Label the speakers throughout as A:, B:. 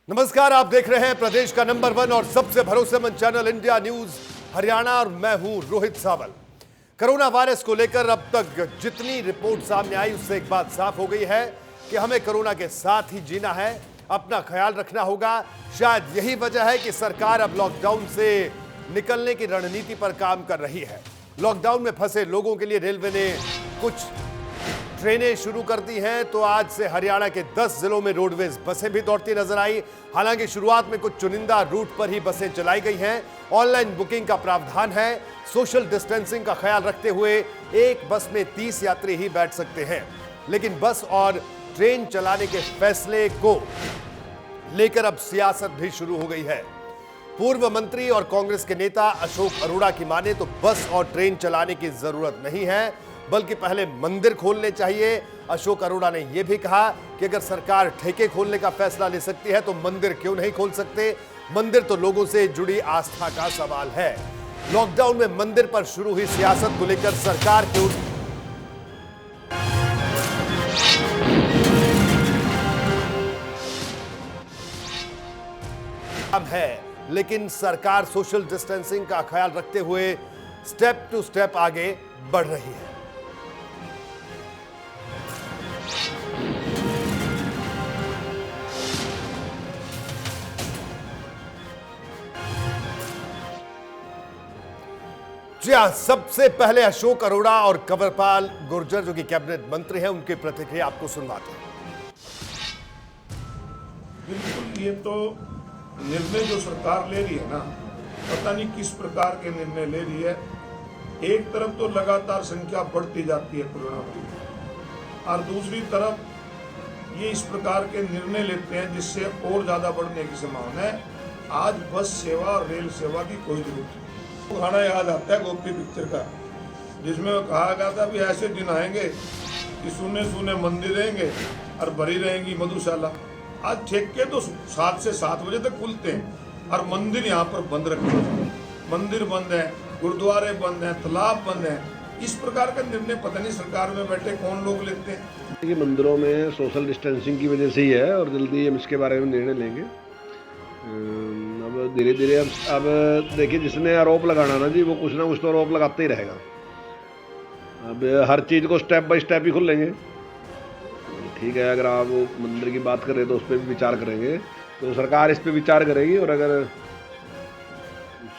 A: नमस्कार, आप देख रहे हैं प्रदेश का नंबर 1 और सबसे भरोसेमंद चैनल इंडिया न्यूज हरियाणा और मैं हूं रोहित सावल। कोरोना वायरस को लेकर अब तक जितनी रिपोर्ट सामने आई उससे एक बात साफ हो गई है कि हमें कोरोना के साथ ही जीना है, अपना ख्याल रखना होगा। शायद यही वजह है कि सरकार अब लॉकडाउन से निकलने की रणनीति पर काम कर रही है। लॉकडाउन में फंसे लोगों के लिए रेलवे ने कुछ ट्रेनें शुरू कर दी हैं, तो आज से हरियाणा के 10 जिलों में रोडवेज बसें भी दौड़ती नजर आई। हालांकि शुरुआत में कुछ चुनिंदा रूट पर ही बसें चलाई गई हैं। ऑनलाइन बुकिंग का प्रावधान है। सोशल डिस्टेंसिंग का ख्याल रखते हुए एक बस में 30 यात्री ही बैठ सकते हैं। लेकिन बस और ट्रेन चलाने के फैसले को लेकर अब सियासत भी शुरू हो गई है। पूर्व मंत्री और कांग्रेस के नेता अशोक अरोड़ा की माने तो बस और ट्रेन चलाने की जरूरत नहीं है, बल्कि पहले मंदिर खोलने चाहिए। अशोक अरोड़ा ने यह भी कहा कि अगर सरकार ठेके खोलने का फैसला ले सकती है तो मंदिर क्यों नहीं खोल सकते। मंदिर तो लोगों से जुड़ी आस्था का सवाल है। लॉकडाउन में मंदिर पर शुरू हुई सियासत को लेकर सरकार के है, लेकिन सरकार सोशल डिस्टेंसिंग का ख्याल रखते हुए स्टेप टू स्टेप आगे बढ़ रही है। जी हां, सबसे पहले अशोक अरोड़ा और कंवरपाल गुर्जर जो कि कैबिनेट मंत्री हैं, उनकी प्रतिक्रिया आपको सुनवाते हैं।
B: बिल्कुल, ये तो निर्णय जो सरकार ले रही है ना, पता नहीं किस प्रकार के निर्णय ले रही है। एक तरफ तो लगातार संख्या बढ़ती जाती है कोरोना की, और दूसरी तरफ ये इस प्रकार के निर्णय लेते हैं जिससे और ज्यादा बढ़ने की संभावना है। आज बस सेवा और रेल सेवा की कोई जरूरत नहीं। गाना याद आता है गोपी पिक्चर का, जिसमें वो कहा गया था भी ऐसे दिन आएंगे कि सुने सुने मंदिर रहेंगे और भरी रहेंगी मधुशाला। आज ठेके तो 7 से 7 बजे तक खुलते हैं और मंदिर यहाँ पर बंद रखे हैं। मंदिर बंद है, गुरुद्वारे बंद हैं, तालाब बंद हैं। इस प्रकार का निर्णय पता नहीं सरकार में बैठे कौन लोग लेते हैं।
C: कि मंदिरों में सोशल डिस्टेंसिंग की वजह से ही है और जल्दी हम इसके बारे में निर्णय लेंगे। अब धीरे धीरे अब देखिए, जिसने आरोप लगाना ना जी, वो कुछ ना कुछ तो आरोप लगाते ही रहेगा। अब हर चीज़ को स्टेप बाय स्टेप ही खुलेंगे। ठीक है, अगर आप वो मंदिर की बात करें तो उस पर भी विचार करेंगे, तो सरकार इस पर विचार करेगी। और अगर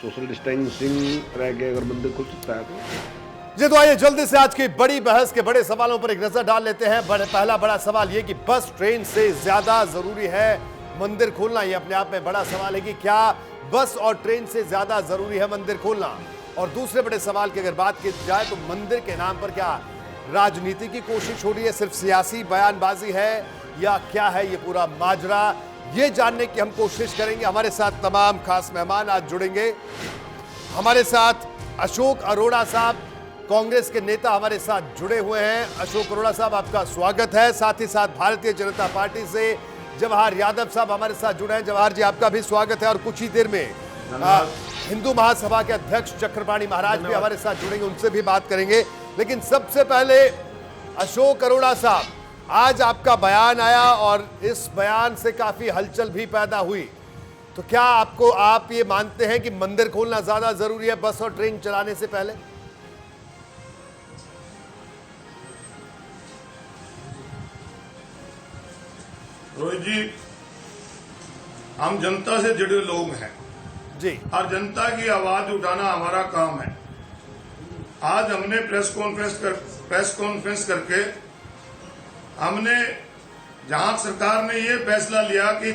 C: सोशल डिस्टेंसिंग रह के अगर मंदिर खुल सकता है तो।
A: जी तो आइए जल्दी से आज की बड़ी बहस के बड़े सवालों पर एक नजर डाल लेते हैं। पहला बड़ा सवाल ये कि बस ट्रेन से ज्यादा जरूरी है मंदिर खोलना। ये अपने आप में बड़ा सवाल है कि क्या बस और ट्रेन से ज्यादा जरूरी है मंदिर खोलना। और दूसरे बड़े सवाल की अगर बात की जाए तो मंदिर के नाम पर क्या राजनीति की कोशिश हो रही है, सिर्फ सियासी बयानबाजी है या क्या है ये पूरा माजरा, ये जानने की हम कोशिश करेंगे। हमारे साथ तमाम खास मेहमान आज जुड़ेंगे। हमारे साथ अशोक अरोड़ा साहब, कांग्रेस के नेता हमारे साथ जुड़े हुए हैं। अशोक अरोड़ा साहब, आपका स्वागत है। साथ ही साथ भारतीय जनता पार्टी से जवाहर यादव साहब हमारे साथ जुड़े हैं। जवाहर जी, आपका भी स्वागत है। और कुछ ही देर में हिंदू महासभा के अध्यक्ष चक्रपाणी महाराज भी हमारे साथ जुड़ेंगे, उनसे भी बात करेंगे। लेकिन सबसे पहले अशोक अरोड़ा साहब, आज आपका बयान आया और इस बयान से काफी हलचल भी पैदा हुई, तो क्या आप ये मानते हैं कि मंदिर खोलना ज्यादा जरूरी है बस और ट्रेन चलाने से पहले?
B: रोहित जी, हम जनता से जुड़े लोग हैं
A: जी,
B: और जनता की आवाज उठाना हमारा काम है। आज हमने प्रेस कॉन्फ्रेंस करके हमने, जहां सरकार ने ये फैसला लिया कि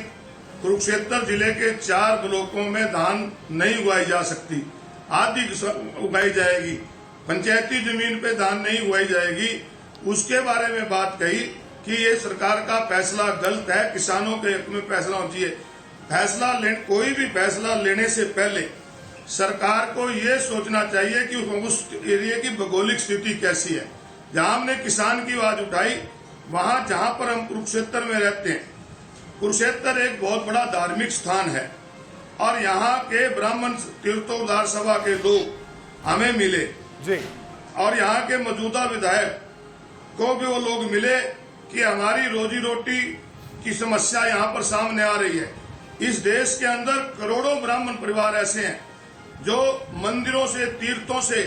B: कुरुक्षेत्र जिले के 4 ब्लॉकों में धान नहीं उगाई जा सकती, आधी उगाई जाएगी, पंचायती जमीन पे धान नहीं उगाई जाएगी, उसके बारे में बात कही कि ये सरकार का फैसला गलत है, किसानों के हित में फैसला होना चाहिए। कोई भी फैसला लेने से पहले सरकार को ये सोचना चाहिए कि उस एरिया की भौगोलिक स्थिति कैसी है। जहां हमने किसान की आवाज उठाई, वहां जहां पर हम कुरुक्षेत्र में रहते हैं, कुरुक्षेत्र एक बहुत बड़ा धार्मिक स्थान है और यहाँ के ब्राह्मण तीर्थोद्धार सभा के लोग हमें मिले
A: जी,
B: और यहाँ के मौजूदा विधायक को भी वो लोग मिले कि हमारी रोजी रोटी की समस्या यहाँ पर सामने आ रही है। इस देश के अंदर करोड़ों ब्राह्मण परिवार ऐसे हैं जो मंदिरों से, तीर्थों से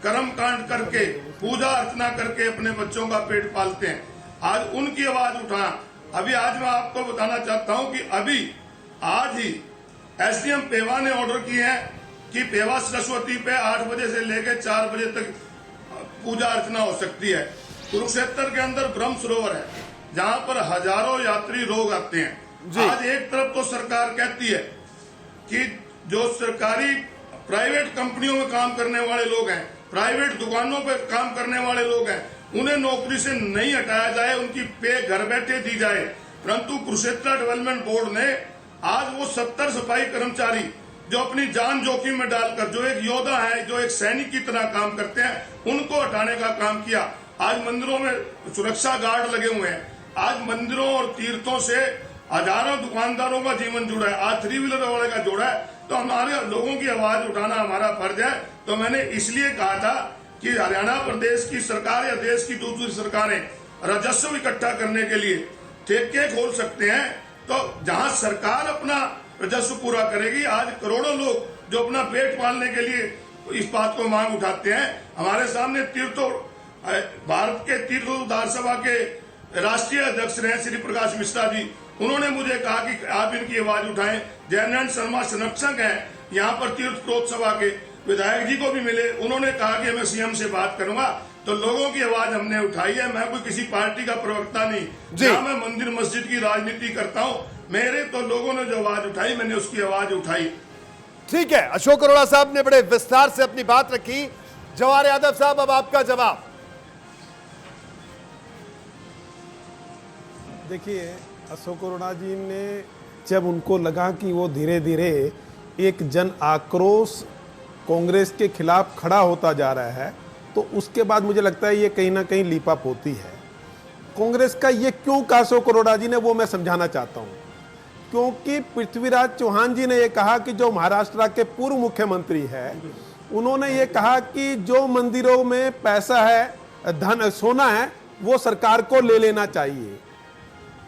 B: कर्म कांड करके, पूजा अर्चना करके अपने बच्चों का पेट पालते हैं। आज उनकी आवाज उठाना, अभी आज मैं आपको बताना चाहता हूं कि अभी आज ही एसडीएम पेवा ने ऑर्डर किए हैं कि पेवा सरस्वती पे 8 बजे से लेकर 4 बजे तक पूजा अर्चना हो सकती है। कुरुक्षेत्र के अंदर ब्रह्म सरोवर है जहां पर हजारों यात्री लोग आते हैं। आज एक तरफ तो सरकार कहती है कि जो सरकारी प्राइवेट कंपनियों में काम करने वाले लोग हैं, प्राइवेट दुकानों पर काम करने वाले लोग हैं, उन्हें नौकरी से नहीं हटाया जाए, उनकी पे घर बैठे दी जाए। परंतु कुरुक्षेत्र डेवलपमेंट बोर्ड ने आज वो 70 सफाई कर्मचारी जो अपनी जान जोखिम में डालकर, जो एक योद्धा है, जो एक सैनिक की तरह काम करते हैं, उनको हटाने का काम किया। आज मंदिरों में सुरक्षा गार्ड लगे हुए हैं। आज मंदिरों और तीर्थों से हजारों दुकानदारों का जीवन जुड़ा है, आज 3 व्हीलर वाले का जुड़ा है। तो हमारे लोगों की आवाज उठाना हमारा फर्ज है। तो मैंने इसलिए कहा था कि हरियाणा प्रदेश की सरकार या देश की दूसरी सरकारें राजस्व इकट्ठा करने के लिए ठेके खोल सकते हैं। तो जहां सरकार अपना राजस्व पूरा करेगी, आज करोड़ों लोग जो अपना पेट पालने के लिए इस बात को मांग उठाते हैं। हमारे सामने भारत के तीर्थ उद्धार सभा के राष्ट्रीय अध्यक्ष रहे श्री प्रकाश मिश्रा जी, उन्होंने मुझे कहा कि आप इनकी आवाज उठाएं। जयनारायण शर्मा संरक्षक हैं यहाँ पर तीर्थ क्रोध सभा के, विधायक जी को भी मिले, उन्होंने कहा कि मैं सीएम से बात करूंगा। तो लोगों की आवाज हमने उठाई है। मैं कोई किसी पार्टी का प्रवक्ता नहीं, जहाँ मैं मंदिर मस्जिद की राजनीति करता हूँ। मेरे तो लोगों ने जो आवाज उठाई, मैंने उसकी आवाज उठाई।
A: ठीक है, अशोक अरोड़ा साहब ने बड़े विस्तार से अपनी बात रखी। जवाहर यादव साहब, अब आपका जवाब।
D: देखिए, अशोक अरोड़ा जी ने जब उनको लगा कि वो धीरे धीरे एक जन आक्रोश कांग्रेस के खिलाफ खड़ा होता जा रहा है, तो उसके बाद मुझे लगता है ये कहीं ना कहीं लीपअप होती है। कांग्रेस का ये क्यों कहा अशोक अरोड़ा जी ने, वो मैं समझाना चाहता हूँ। क्योंकि पृथ्वीराज चौहान जी ने ये कहा कि जो महाराष्ट्र के पूर्व मुख्यमंत्री है, उन्होंने ये कहा कि जो मंदिरों में पैसा है, धन सोना है, वो सरकार को ले लेना चाहिए।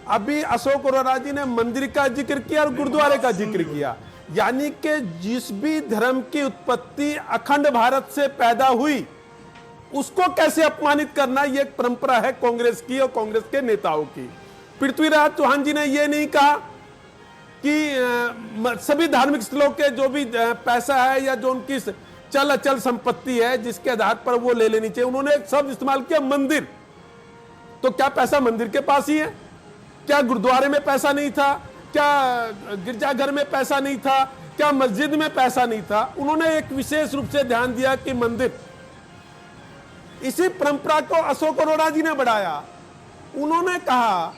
D: अभी अशोक अरोड़ा जी ने मंदिर का जिक्र किया और गुरुद्वारे का जिक्र किया, यानी कि जिस भी धर्म की उत्पत्ति अखंड भारत से पैदा हुई, उसको कैसे अपमानित करना, ये एक परंपरा है कांग्रेस की और कांग्रेस के नेताओं की। पृथ्वीराज चौहान जी ने ये नहीं कहा कि सभी धार्मिक स्थलों के जो भी पैसा है या जो उनकी चल अचल संपत्ति है जिसके आधार पर वो ले लेनी चाहिए। उन्होंने एक शब्द इस्तेमाल किया, मंदिर। तो क्या पैसा मंदिर के पास ही है? क्या गुरुद्वारे में पैसा नहीं था? क्या गिरजाघर में पैसा नहीं था? क्या मस्जिद में पैसा नहीं था? उन्होंने एक विशेष रूप से ध्यान दिया कि मंदिर। इसी परंपरा को अशोक अरोड़ा जी ने बढ़ाया। उन्होंने कहा,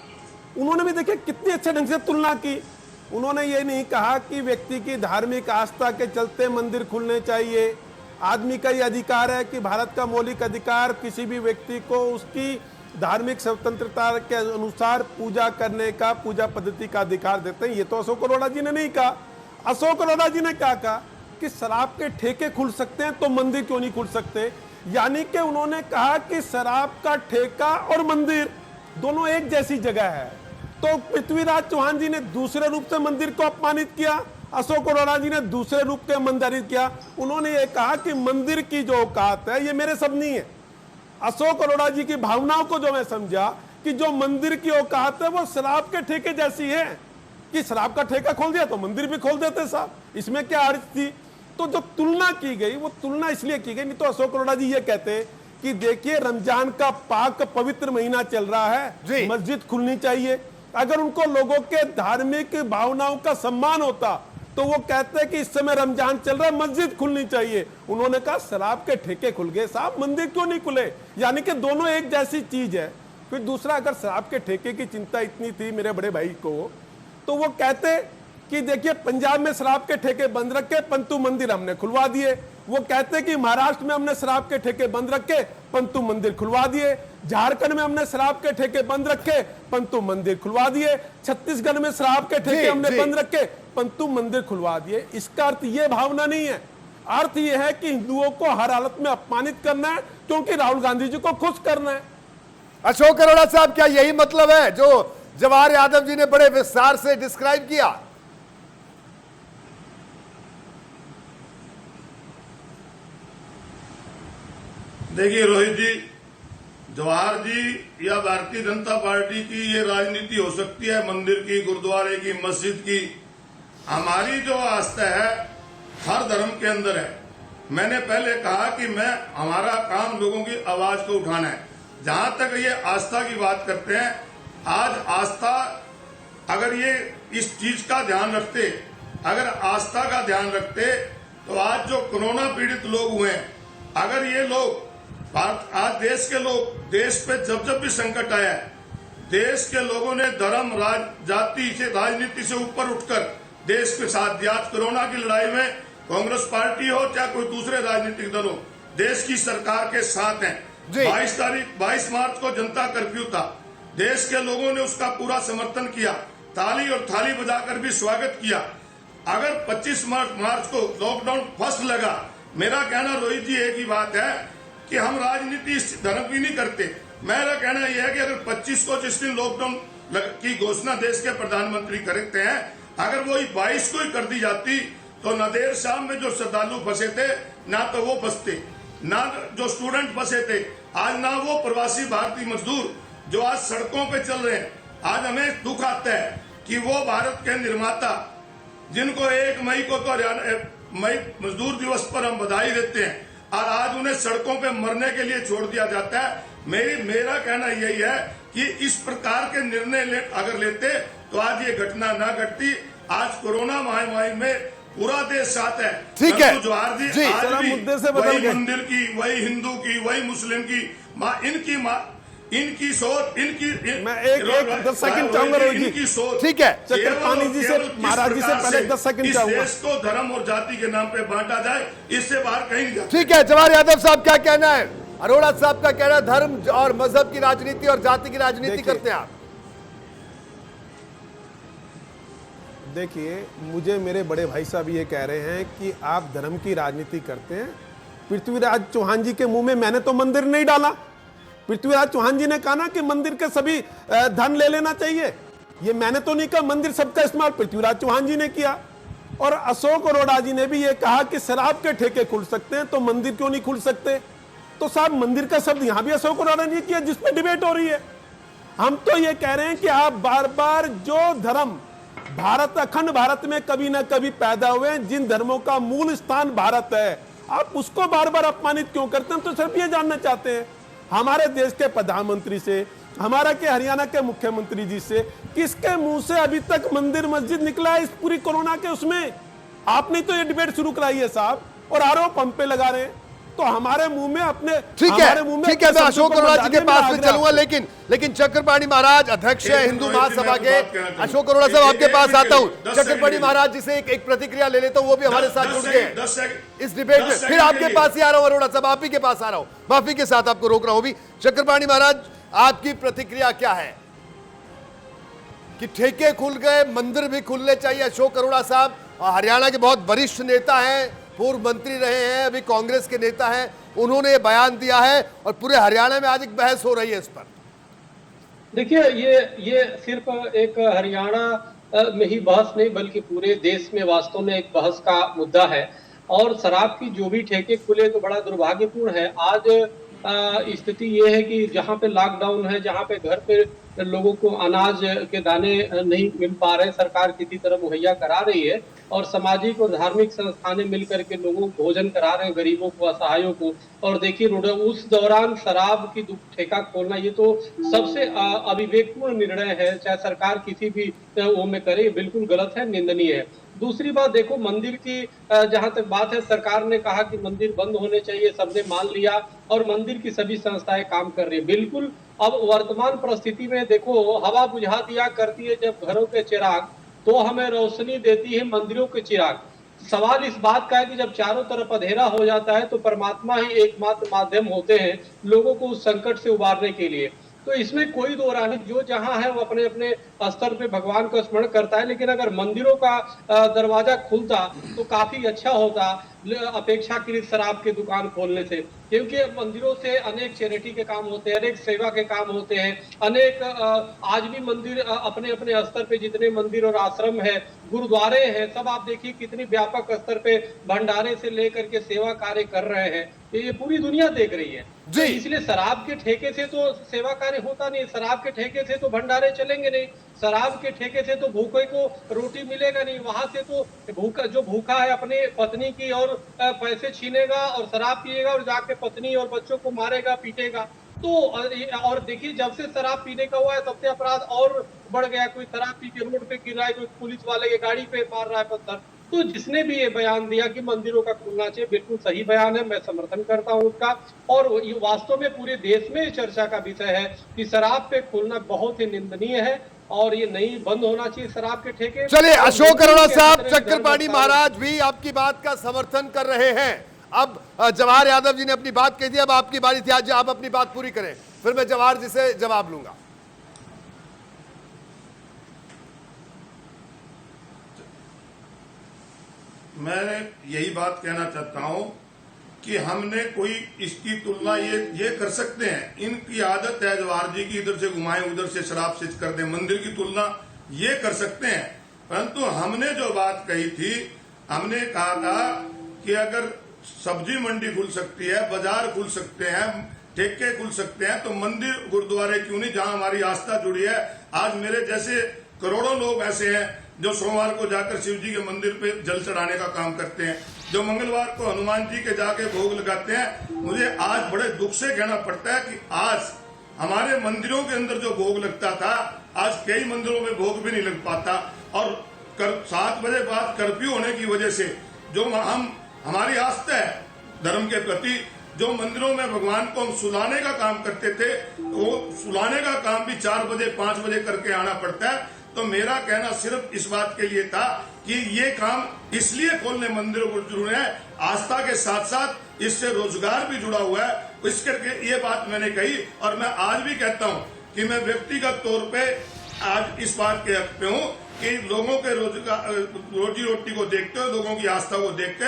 D: उन्होंने भी देखिए कितनी अच्छे ढंग से तुलना की। उन्होंने ये नहीं कहा कि व्यक्ति की धार्मिक आस्था के चलते मंदिर खुलने चाहिए। आदमी का ये अधिकार है कि भारत का मौलिक अधिकार किसी भी व्यक्ति को उसकी धार्मिक स्वतंत्रता के अनुसार पूजा करने का, पूजा पद्धति का अधिकार देते हैं। ये तो अशोक अरोड़ा जी ने नहीं कहा। अशोक अरोड़ा जी ने क्या कहा कि शराब के ठेके खुल सकते हैं तो मंदिर क्यों नहीं खुल सकते। यानी कि उन्होंने कहा कि शराब का ठेका और मंदिर दोनों एक जैसी जगह है। तो पृथ्वीराज चौहान जी ने दूसरे रूप से मंदिर को अपमानित किया, अशोक अरोड़ा जी ने दूसरे रूप से मंदिर किया। उन्होंने ये कहा कि मंदिर की जो औकात है, ये मेरे सब नहीं है। अशोक अरोड़ा जी की भावनाओं को जो मैं समझा कि जो मंदिर की औकात है वो शराब के ठेके जैसी है, कि शराब का ठेका खोल दिया तो मंदिर भी खोल देते साहब, इसमें क्या अर्थ थी। तो जो तुलना की गई वो तुलना इसलिए की गई, नहीं तो अशोक अरोड़ा जी ये कहते कि देखिए रमजान का पाक पवित्र महीना चल रहा है, मस्जिद खुलनी चाहिए। अगर उनको लोगों के धार्मिक भावनाओं का सम्मान होता तो वो कहते कि इस समय रमजान चल रहा है, मस्जिद खुलनी चाहिए। उन्होंने कहा शराब के ठेके खुल गए साहब, मंदिर क्यों नहीं खुले। यानी कि दोनों एक जैसी चीज है। फिर दूसरा, अगर शराब के ठेके की चिंता इतनी थी मेरे बड़े भाई को, तो वो कहते कि देखिए पंजाब में शराब के ठेके बंद रखे, पंतु मंदिर हमने खुलवा दिए। वो कहते कि महाराष्ट्र में हमने शराब के ठेके बंद रखे, पंतु मंदिर खुलवा दिए। झारखंड में हमने शराब के ठेके बंद रखे, पंतु मंदिर खुलवा दिए। छत्तीसगढ़ में शराब के ठेके हमने बंद रखे, पंतु मंदिर खुलवा दिए। इसका अर्थ ये भावना नहीं है। अर्थ ये है कि हिंदुओं को हर हालत में अपमानित करना है क्योंकि राहुल गांधी जी को खुश करना है।
A: अशोक अरोड़ा साहब, क्या यही मतलब है जो जवाहर यादव जी ने बड़े विस्तार से डिस्क्राइब किया?
B: देखिए रोहित जी, जवाहर जी या भारतीय जनता पार्टी की ये राजनीति हो सकती है, मंदिर की, गुरुद्वारे की, मस्जिद की। हमारी जो आस्था है हर धर्म के अंदर है। मैंने पहले कहा कि हमारा काम लोगों की आवाज को उठाना है। जहां तक ये आस्था की बात करते हैं, आज आस्था अगर ये इस चीज का ध्यान रखते, अगर आस्था का ध्यान रखते, तो आज जो कोरोना पीड़ित लोग हुए हैं, अगर ये लोग आज देश के लोग, देश पे जब जब भी संकट आया है, देश के लोगों ने धर्म, जाति से, राजनीति से ऊपर उठकर देश के साथ दिया। कोरोना की लड़ाई में कांग्रेस पार्टी हो चाहे कोई दूसरे राजनीतिक दल हो, देश की सरकार के साथ हैं। 22 मार्च को जनता कर्फ्यू था, देश के लोगों ने उसका पूरा समर्थन किया, ताली और थाली बजाकर भी स्वागत किया। अगर 25 मार्च को लॉकडाउन फर्स्ट लगा, मेरा कहना रोहित जी एक ही बात है कि हम राजनीति इस धर्म की नहीं करते। मेरा कहना यह है कि अगर 25 को जिस दिन लॉकडाउन की घोषणा देश के प्रधानमंत्री करते हैं, अगर वो 22 को ही कर दी जाती, तो न देर शाम में जो श्रद्धालु फंसे थे, ना तो वो फंसते, ना जो स्टूडेंट फंसे थे, आज ना वो प्रवासी भारतीय मजदूर जो आज सड़कों पे चल रहे हैं। आज हमें दुख आता है कि वो भारत के निर्माता, जिनको 1 मई को तो मई मजदूर दिवस पर हम बधाई देते हैं, और आज उन्हें सड़कों पे मरने के लिए छोड़ दिया जाता है। मेरा कहना यही है कि इस प्रकार के निर्णय अगर लेते तो आज ये घटना ना घटती। आज कोरोना महामारी में पूरा देश साथ है।
A: ठीक है
B: जवाहर जी, आज भी मुद्दे से वही मंदिर की, वही हिंदू की, वही मुस्लिम की, इनकी सोच,
D: मैं एक 10 सेकंड चाहूंगा रोहित जी।
B: इनकी सोच,
A: ठीक है,
D: चक्रपाणी जी से, महाराज जी से पहले 10 सेकंड चाहूंगा।
B: देश को धर्म और जाति के नाम पे बांटा जाए, इससे बाहर कहीं नहीं जाता।
A: ठीक है, जवाहर यादव साहब क्या कहना है? अरोड़ा साहब का कहना है धर्म और मजहब की राजनीति और जाति की राजनीति करते हैं आप।
D: देखिए, मुझे मेरे बड़े भाई साहब ये कह रहे हैं कि आप धर्म की राजनीति करते हैं। पृथ्वीराज चौहान जी के मुंह में मैंने तो मंदिर नहीं डाला। पृथ्वीराज चौहान जी ने कहा ना कि मंदिर के सभी धन ले लेना चाहिए, ये मैंने तो नहीं कहा। मंदिर सबका इस्तेमाल पृथ्वीराज चौहान जी ने किया। और अशोक अरोड़ा जी ने भी ये कहा कि शराब के ठेके खुल सकते हैं तो मंदिर क्यों नहीं खुल सकते। तो साहब, मंदिर का शब्द यहां भी अशोक अरोड़ा ने किया, जिसपे डिबेट हो रही है। हम तो ये कह रहे हैं कि आप बार बार जो धर्म भारत, अखंड भारत में कभी ना कभी पैदा हुए, जिन धर्मों का मूल स्थान भारत है, आप उसको बार बार अपमानित क्यों करते हैं? तो सिर्फ ये जानना चाहते हैं हमारे देश के प्रधानमंत्री से, हमारा के हरियाणा के मुख्यमंत्री जी से, किसके मुंह से अभी तक मंदिर मस्जिद निकला है इस पूरी कोरोना के उसमें? आपने तो ये डिबेट शुरू कराई है साहब, और आरोप हम पे लगा रहे हैं। तो हमारे मुंह में अपने,
A: ठीक है, मैं अशोक अरोड़ा जी के पास में चलूंगा, लेकिन चक्रपाणी महाराज अध्यक्ष है हिंदू महासभा के। अशोक अरोड़ा साहब आपके पास आता हूं। चक्रपाणी महाराज जी से एक प्रतिक्रिया ले लेता हूं, वो भी हमारे साथ जुड़ गए इस डिबेट में। फिर आपके पास ही आ रहा हूं अरोड़ा साहब, आप ही के पास आ रहा हूं, माफी के साथ आपको रोक रहा हूं भी। चक्रपाणी महाराज, आपकी प्रतिक्रिया क्या है कि ठेके खुल गए, मंदिर भी खुलने चाहिए? अशोक अरोड़ा साहब हरियाणा के बहुत वरिष्ठ नेता हैं, पूर्व मंत्री रहे हैं, अभी कांग्रेस के नेता हैं, उन्होंने बयान दिया है और पूरे हरियाणा में आज एक बहस हो रही है इस पर।
E: देखिए, ये सिर्फ एक हरियाणा में ही बहस नहीं, बल्कि पूरे देश में वास्तव में एक बहस का मुद्दा है। और शराब की जो भी ठेके खुले तो बड़ा दुर्भाग्यपूर्ण है। आज स्थिति ये है कि जहाँ पे लॉकडाउन है, जहाँ पे घर पे लोगों को अनाज के दाने नहीं मिल पा रहे, सरकार किसी तरह मुहैया करा रही है, और सामाजिक और धार्मिक संस्थानें मिलकर के लोगों को भोजन करा रहे हैं, गरीबों को, असहायों को। और देखिए, उस दौरान शराब की ठेका खोलना, ये तो सबसे अविवेकपूर्ण निर्णय है, चाहे सरकार किसी भी वो में करे, बिल्कुल गलत है, निंदनीय है। दूसरी बात देखो, मंदिर की जहां तक बात है, सरकार ने कहा कि मंदिर बंद होने चाहिए, सबने मान लिया, और मंदिर की सभी संस्थाएं काम कर रही है। बिल्कुल, अब वर्तमान परिस्थिति में देखो, हवा बुझा दिया करती है जब घरों के चिराग, तो हमें रोशनी देती है मंदिरों के चिराग। सवाल इस बात का है कि जब चारों तरफ अंधेरा हो जाता है तो परमात्मा ही एकमात्र माध्यम होते हैं लोगों को उस संकट से उबारने के लिए। तो इसमें कोई दो राय नहीं, जो जहां है वो अपने अपने स्तर पे भगवान का स्मरण करता है। लेकिन अगर मंदिरों का दरवाजा खुलता तो काफी अच्छा होता। अपेक्षाकृत शराब की दुकान खोलने से, क्योंकि मंदिरों से अनेक चैरिटी के काम होते हैं, अनेक सेवा के काम होते हैं, अनेक आज भी मंदिर अपने अपने स्तर पे जितने मंदिर और आश्रम है, गुरुद्वारे हैं, सब आप देखिए कितनी व्यापक स्तर पे भंडारे से लेकर के सेवा कार्य कर रहे हैं, ये पूरी दुनिया देख रही है।
A: जी।
E: तो इसलिए शराब के ठेके से तो सेवा कार्य होता नहीं, शराब के ठेके से तो भंडारे चलेंगे नहीं, शराब के ठेके से तो भूखे को रोटी मिलेगा नहीं, वहां से तो भूखा जो भूखा है अपने पत्नी की और पैसे छीनेगा और शराब पिएगा और जाके पत्नी और बच्चों को मारेगा पीटेगा। तो और देखिए जब से शराब पीने का हुआ है तब से अपराध और बढ़ गया, कोई शराब पी के रोड पे गिर रहा है, कोई पुलिस वाले के गाड़ी पे मार रहा है पत्थर। तो जिसने भी ये बयान दिया कि मंदिरों का खुलना चाहिए, बिल्कुल सही बयान है, मैं समर्थन करता हूं उसका। और ये वास्तव में पूरे देश में चर्चा का विषय है कि शराब पे खुलना बहुत ही निंदनीय है और ये नहीं बंद होना चाहिए शराब के ठेके।
A: चलिए, अशोक अरोड़ा साहब,
E: अंदर
A: चक्रपाणी महाराज भी आपकी बात का समर्थन कर रहे हैं। अब जवाहर यादव जी ने अपनी बात कह दी, अब आपकी बारी थी, आज आप अपनी बात पूरी करें, फिर मैं जवाहर जी से जवाब लूंगा।
B: मैं यही बात कहना चाहता हूं कि हमने कोई इसकी तुलना ये कर सकते हैं, इनकी आदत है जवाहर जी की, इधर से घुमाएं उधर से शराब से कर दें, मंदिर की तुलना ये कर सकते हैं। परंतु हमने जो बात कही थी, हमने कहा था कि अगर सब्जी मंडी खुल सकती है, बाजार खुल सकते हैं, ठेके खुल सकते हैं, तो मंदिर गुरुद्वारे क्यों नहीं, जहां हमारी आस्था जुड़ी है। आज मेरे जैसे करोड़ों लोग ऐसे हैं जो सोमवार को जाकर शिव जी के मंदिर पे जल चढ़ाने का काम करते हैं, जो मंगलवार को हनुमान जी के जाके भोग लगाते हैं। मुझे आज बड़े दुख से कहना पड़ता है कि आज हमारे मंदिरों के अंदर जो भोग लगता था, आज कई मंदिरों में भोग भी नहीं लग पाता। और 7 बजे बाद कर्फ्यू होने की वजह से जो हमारी आस्था है धर्म के प्रति, जो मंदिरों में भगवान को हम सुलाने का काम करते थे, वो सुलाने का काम भी 4 बजे 5 बजे करके आना पड़ता है। तो मेरा कहना सिर्फ इस बात के लिए था कि ये काम इसलिए खोलने मंदिरों को जुड़े हैं, आस्था के साथ साथ इससे रोजगार भी जुड़ा हुआ है, इस करके ये बात मैंने कही। और मैं आज भी कहता हूं कि मैं व्यक्तिगत तौर पे आज इस बात के हक पे हूं कि लोगों के रोजी रोटी को देखते हुए, लोगों की आस्था को देखते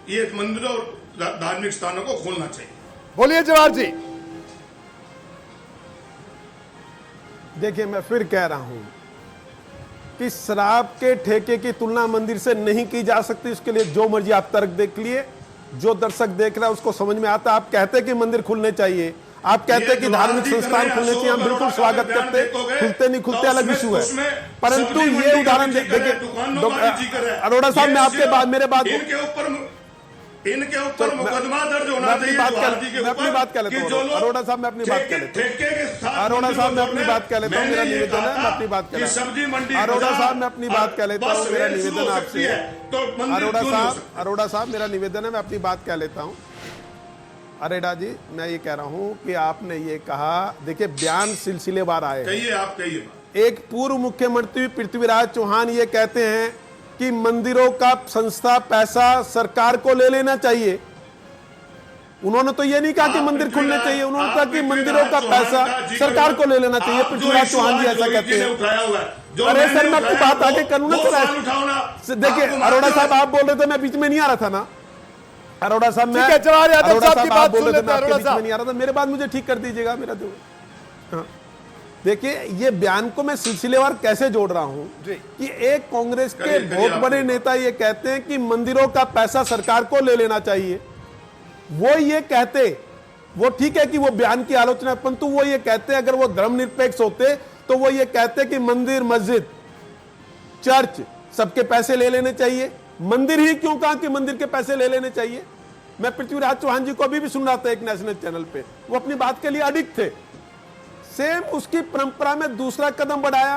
B: ये मंदिरों और धार्मिक स्थानों को खोलना चाहिए।
A: बोलिए जवाहर जी।
D: देखिए, मैं फिर कह रहा हूं कि शराब के ठेके की तुलना मंदिर से नहीं की जा सकती। उसके लिए जो मर्जी आप तर्क देख लिए, जो दर्शक देख रहा है उसको समझ में आता है। आप कहते कि मंदिर खुलने चाहिए, आप कहते कि धार्मिक संस्थान खुलने चाहिए, हम बिल्कुल स्वागत करते, खुलते नहीं खुलते अलग इशू है। परंतु ये उदाहरण देखिए, अरोड़ा साहब, मैं आपके बाद मेरे बात
B: इनके ऊपर मुकदमा दर्ज होना चाहिए।
D: मैं अपनी बात कह लेता हूँ अरोड़ा साहब, मैं अपनी बात कह लेता हूँ अरोड़ा साहब, मैं अपनी बात कह लेता हूँ, मेरा निवेदन है, मैं अपनी बात कह लेता हूँ अरोड़ा साहब, मैं अपनी बात कह लेता हूँ, मेरा निवेदन आपसे अरोड़ा साहब, मेरा निवेदन है, मैं अपनी बात कह लेता हूँ। अरेडा जी, मैं ये कह रहा हूँ कि आपने ये कहा, देखिए बयान सिलसिलेवार आए,
B: कहिए आप कहिए।
D: एक पूर्व मुख्यमंत्री पृथ्वीराज चौहान ये कहते हैं कि मंदिरों का संस्था पैसा सरकार को ले लेना चाहिए। उन्होंने तो ये नहीं कहा कि मंदिर खुलने चाहिए, उन्होंने कहा कि मंदिरों का पैसा सरकार को ले लेना चाहिए। पृथ्वीराज चौहान जी ऐसा कहते हैं। अरे सर, मैं आपकी बात आगे करूँ ना सर। देखिए अरोड़ा साहब, आप बोल रहे थे, मैं बीच में नहीं आ रहा था ना। अरोड़ा साहब, मैं अरोड़ा साहब आप बोल रहे थे, मैं आपके बीच में नहीं आ रहा था। मेरे बात मुझे ठीक कर दीजिएगा, मेरा जो देखिए, ये बयान को मैं सिलसिलेवार कैसे जोड़ रहा हूं कि एक कांग्रेस के बहुत बड़े नेता ये कहते हैं कि मंदिरों का पैसा सरकार को ले लेना चाहिए। वो ये कहते, वो ठीक है कि वो बयान की आलोचना, परंतु वो ये कहते अगर वो धर्मनिरपेक्ष होते तो वो ये कहते कि मंदिर, मस्जिद, चर्च सबके पैसे ले लेने चाहिए। मंदिर ही क्यों कहा कि मंदिर के पैसे ले लेने चाहिए? मैं पृथ्वीराज चौहान जी को अभी भी सुन रहा था एक नेशनल चैनल पे, वो अपनी बात के लिए अडिग थे। सेम उसकी परंपरा में दूसरा कदम बढ़ाया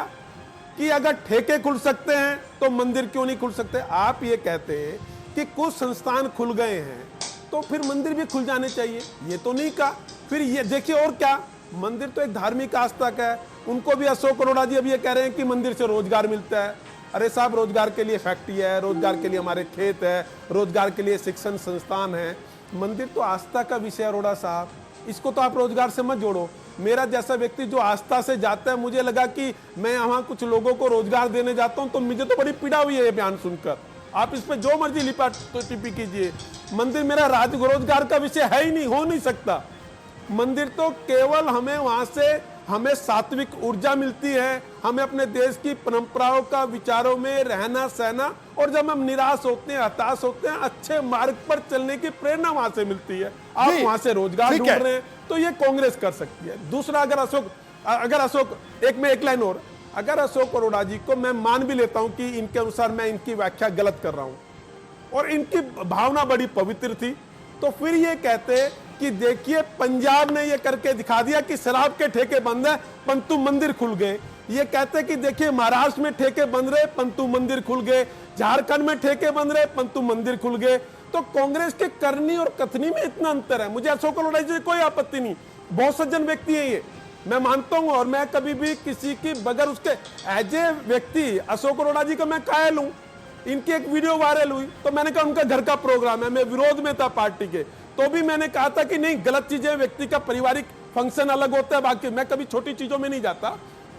D: कि अगर ठेके खुल सकते हैं तो मंदिर क्यों नहीं खुल सकते। आप ये कहते हैं कि कुछ संस्थान खुल गए हैं तो फिर मंदिर भी खुल जाने चाहिए, ये तो नहीं कहा। फिर ये देखिए, और क्या, मंदिर तो एक धार्मिक आस्था का है। उनको भी अशोक अरोड़ा जी अब ये कह रहे हैं कि मंदिर से रोजगार मिलता है। अरे साहब, रोजगार के लिए फैक्ट्री है, रोजगार के लिए हमारे खेत है, रोजगार के लिए शिक्षण संस्थान है। मंदिर तो आस्था का विषय है अरोड़ा साहब, इसको तो आप रोजगार से मत जोड़ो। मेरा जैसा व्यक्ति जो आस्था से जाता है, मुझे लगा कि मैं वहां कुछ लोगों को रोजगार देने जाता हूं, तो मुझे तो बड़ी पीड़ा हुई है ये बयान सुनकर आप इस पे जो मर्जी लिपा टिप्पी कीजिए, मंदिर मेरा रोजगार का विषय है ही नहीं, हो नहीं सकता। मंदिर तो केवल हमें वहां से हमें सात्विक ऊर्जा मिलती है, हमें अपने देश की परंपराओं का विचारों में रहना सहना, और जब हम निराश होते हैं, हताश होते हैं, अच्छे मार्ग पर चलने की प्रेरणा वहां से मिलती है। आप वहां से रोजगार ढूंढ रहे हैं तो ये कांग्रेस कर सकती है। दूसरा, अगर अशोक एक लाइन और, अगर अशोक अरोड़ा जी को मैं मान भी लेता हूं कि इनके अनुसार मैं इनकी व्याख्या गलत कर रहा हूं और इनकी भावना बड़ी पवित्र थी, तो फिर ये कहते कि देखिए पंजाब ने ये करके दिखा दिया कि शराब के ठेके बंद है परंतु मंदिर खुल गए। ये कहते कि देखिए महाराष्ट्र में ठेके बंद रहे परंतु मंदिर खुल गए, झारखंड में ठेके बंद रहे परंतु मंदिर खुल गए। तो कांग्रेस के करनी और कथनी में इतना अंतर है। मुझे अशोक अरोड़ा जी से कोई आपत्ति नहीं, बहुत सज्जन व्यक्ति है ये, मैं मानता हूं, और मैं कभी भी किसी की बगैर उसके एज ए व्यक्ति अशोक अरोड़ा जी का मैं कायल हूं। इनकी एक वीडियो वायरल हुई तो मैंने कहा उनका घर का प्रोग्राम है, मैं विरोध में था पार्टी के, तो भी मैंने कहा था कि नहीं, गलत चीजें, व्यक्ति का पारिवारिक फंक्शन अलग होता है, बाकी मैं कभी छोटी चीजों में नहीं जाता।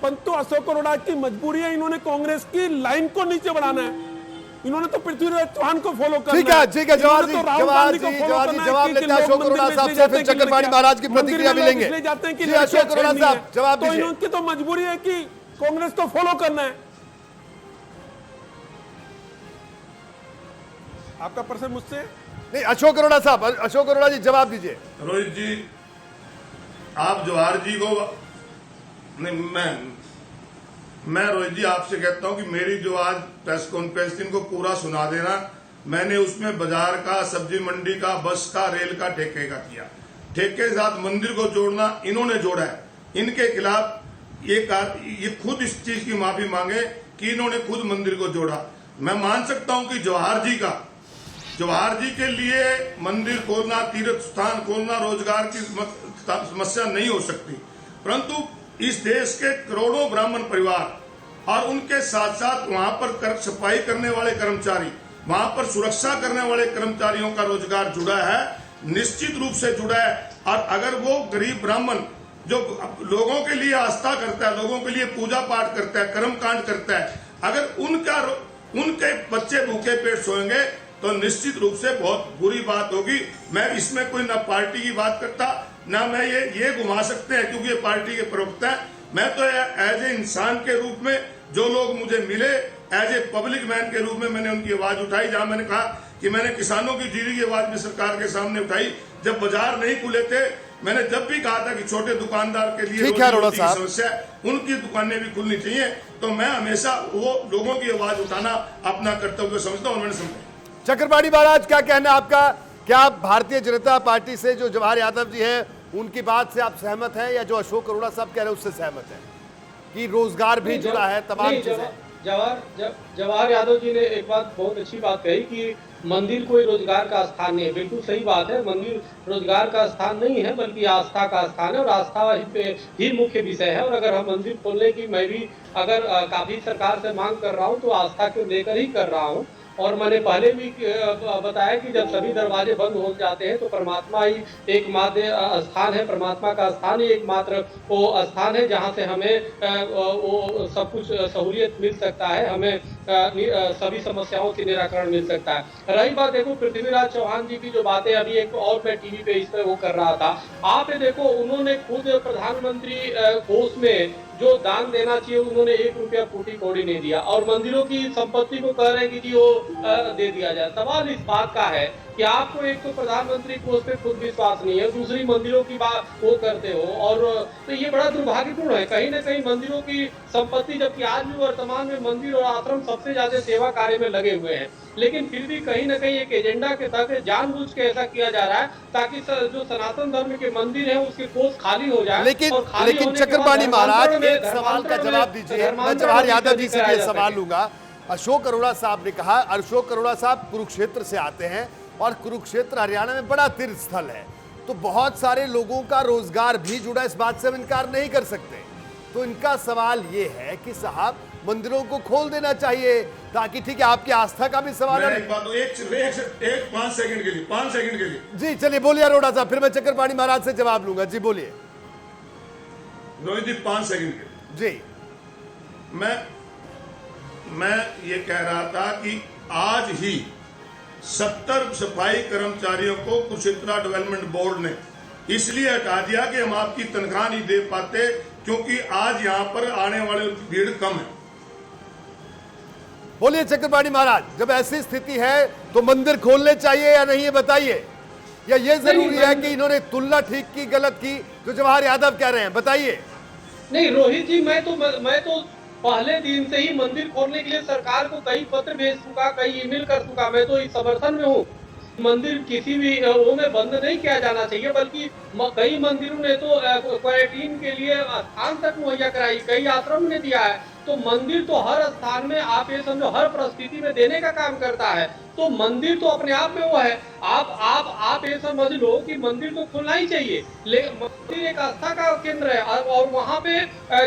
D: परंतु अशोक अरोड़ा की मजबूरी है, इन्होंने कांग्रेस की लाइन को नीचे बढ़ाना है, इन्होंने तो पृथ्वीराज चौहान को फॉलो करना है।
A: ठीक है, जवाब लेते हैं अशोक अरोड़ा साहब से, फिर चक्रपाणी महाराज की प्रतिक्रिया भी लेंगे। जी अशोक अरोड़ा साहब जवाब
D: दीजिए। तो इनकी तो मजबूरी है कि कांग्रेस को फॉलो करना है। आपका प्रश्न मुझसे
A: नहीं, अशोक अरोड़ा साहब, अशोक अरोड़ा जी जवाब दीजिए।
B: रोहित जी, आप जवाहर जी को नहीं, मैं रोहित जी आपसे कहता हूं कि मेरी जो आज प्रेस कॉन्फ्रेंस थी इनको पूरा सुना देना। मैंने उसमें बाजार का, सब्जी मंडी का, बस का, रेल का, ठेके का किया। ठेके के साथ मंदिर को जोड़ना इन्होंने जोड़ा है। इनके खिलाफ ये खुद इस चीज की माफी मांगे कि इन्होंने खुद मंदिर को जोड़ा। मैं मान सकता हूं कि जवाहर जी के लिए मंदिर खोलना, तीर्थ स्थान खोलना, रोजगार की समस्या नहीं हो सकती, परंतु इस देश के करोड़ों ब्राह्मण परिवार और उनके साथ साथ वहां पर सफाई करने वाले कर्मचारी, वहां पर सुरक्षा करने वाले कर्मचारियों का रोजगार जुड़ा है, निश्चित रूप से जुड़ा है। और अगर वो गरीब ब्राह्मण जो लोगों के लिए आस्था करता है, लोगों के लिए पूजा पाठ करता है, कर्म कांड करता है, अगर उनके बच्चे भूखे पेट सोएंगे तो निश्चित रूप से बहुत बुरी बात होगी। मैं इसमें कोई ना पार्टी की बात करता, ना मैं ये घुमा सकते हैं क्योंकि ये पार्टी के प्रवक्ता है। मैं तो एज ए इंसान के रूप में जो लोग मुझे मिले, एज ए पब्लिक मैन के रूप में मैंने उनकी आवाज उठाई। जहां मैंने कहा कि मैंने किसानों की जीरी की आवाज भी सरकार के सामने उठाई। जब बाजार नहीं खुले थे, मैंने जब भी कहा था कि छोटे दुकानदार के लिए रोजी की समस्या, उनकी दुकानें भी खुलनी चाहिए। तो मैं हमेशा वो लोगों की आवाज उठाना अपना कर्तव्य समझता हूं और मैंने समझा।
A: चक्रपाणी महाराज, क्या कहना है आपका? क्या भारतीय जनता पार्टी से जो जवाहर यादव जी हैं उनकी बात से आप सहमत हैं, या जो अशोक अरोड़ा साहब कह रहे हैं उससे सहमत हैं कि रोजगार भी जुड़ा है, तमाम चीजें?
E: जवाहर यादव जी ने एक बात बहुत अच्छी बात कही कि मंदिर कोई रोजगार का स्थान नहीं है। बिल्कुल सही बात है, मंदिर रोजगार का स्थान नहीं है बल्कि आस्था का स्थान है और आस्था ही मुख्य विषय है। और अगर हम मंदिर खोलने की मैं भी अगर काफी सरकार से मांग कर रहा हूँ तो आस्था को लेकर ही कर रहा हूँ। और मैंने पहले भी बताया कि जब सभी दरवाजे बंद हो जाते हैं तो परमात्मा ही एकमात्र स्थान है, परमात्मा का स्थान ही एकमात्र वो स्थान है जहां से हमें वो सब कुछ सहूलियत मिल सकता है, हमें सभी समस्याओं के निराकरण मिल सकता है। रही बात देखो पृथ्वीराज चौहान जी की जो बातें, अभी एक और मैं टीवी पे इस पे वो कर रहा था, आप ये देखो उन्होंने खुद प्रधानमंत्री कोष में जो दान देना चाहिए उन्होंने 1 रुपया कोटी कौड़ी नहीं दिया और मंदिरों की संपत्ति को कह रहे हैं कि जी वो दे दिया जाए। सवाल इस बात का है कि आपको एक तो प्रधानमंत्री कोष पे खुद विश्वास नहीं है, दूसरी मंदिरों की बात वो करते हो, और तो ये बड़ा दुर्भाग्यपूर्ण है। कहीं ना कहीं मंदिरों की संपत्ति, जबकि आज भी वर्तमान में मंदिर और आश्रम सबसे ज्यादा सेवा कार्य में लगे हुए हैं, लेकिन फिर भी कहीं ना कहीं एक एजेंडा के तहत जानबूझ के ऐसा किया जा रहा है ताकि जो सनातन धर्म के मंदिर है उसके कोष खाली हो जाए।
A: लेकिन चक्रपाणी महाराज, एक सवाल का जवाब दीजिए। मैं जवाहर यादव जी से ये सवाल लूंगा। अशोक अरोड़ा साहब ने कहा, अशोक अरोड़ा साहब कुरुक्षेत्र से आते हैं और कुरुक्षेत्र हरियाणा में बड़ा तीर्थ स्थल है, तो बहुत सारे लोगों का रोजगार भी जुड़ा, इस बात से हम इनकार नहीं कर सकते। तो इनका सवाल ये है कि साहब मंदिरों को खोल देना चाहिए ताकि, ठीक है आपकी आस्था का भी सवाल है।
B: एक 5 सेकंड के लिए
A: जी चलिए बोलिए अरोड़ा साहब, फिर मैं चक्रपाणी महाराज से जवाब लूंगा। जी बोलिए।
B: रोहित जी 5 सेकंड के
A: जी।
B: मैं ये कह रहा था कि आज ही 70 सफाई कर्मचारियों को कुरुक्षेत्र डेवलपमेंट बोर्ड ने इसलिए हटा दिया कि हम आपकी तनख्वाह नहीं दे पाते, क्योंकि आज यहाँ पर आने वाले भीड़ कम है।
A: बोलिए चक्रपाणी महाराज, जब ऐसी स्थिति है तो मंदिर खोलने चाहिए या नहीं, ये बताइए। या ये जरूरी है कि इन्होंने तुलना ठीक की, गलत की, जो जवाहर यादव कह रहे हैं, बताइए।
E: नहीं रोहित जी, मैं तो पहले दिन से ही मंदिर खोलने के लिए सरकार को कई पत्र भेज चुका, कई ईमेल कर चुका। मैं तो इस समर्थन में हूँ। मंदिर किसी भी वो में बंद नहीं किया जाना चाहिए, बल्कि कई मंदिरों ने तो क्वारंटीन के लिए स्थान तक मुहैया कराई, कई आश्रम ने दिया है। तो मंदिर तो हर स्थान में, आप ये समझो, हर परिस्थिति में देने का काम करता है। तो मंदिर तो अपने आप में वो है। आप ये समझ लो कि मंदिर तो खुलना ही चाहिए, लेकिन मंदिर एक आस्था का केंद्र है और वहाँ पे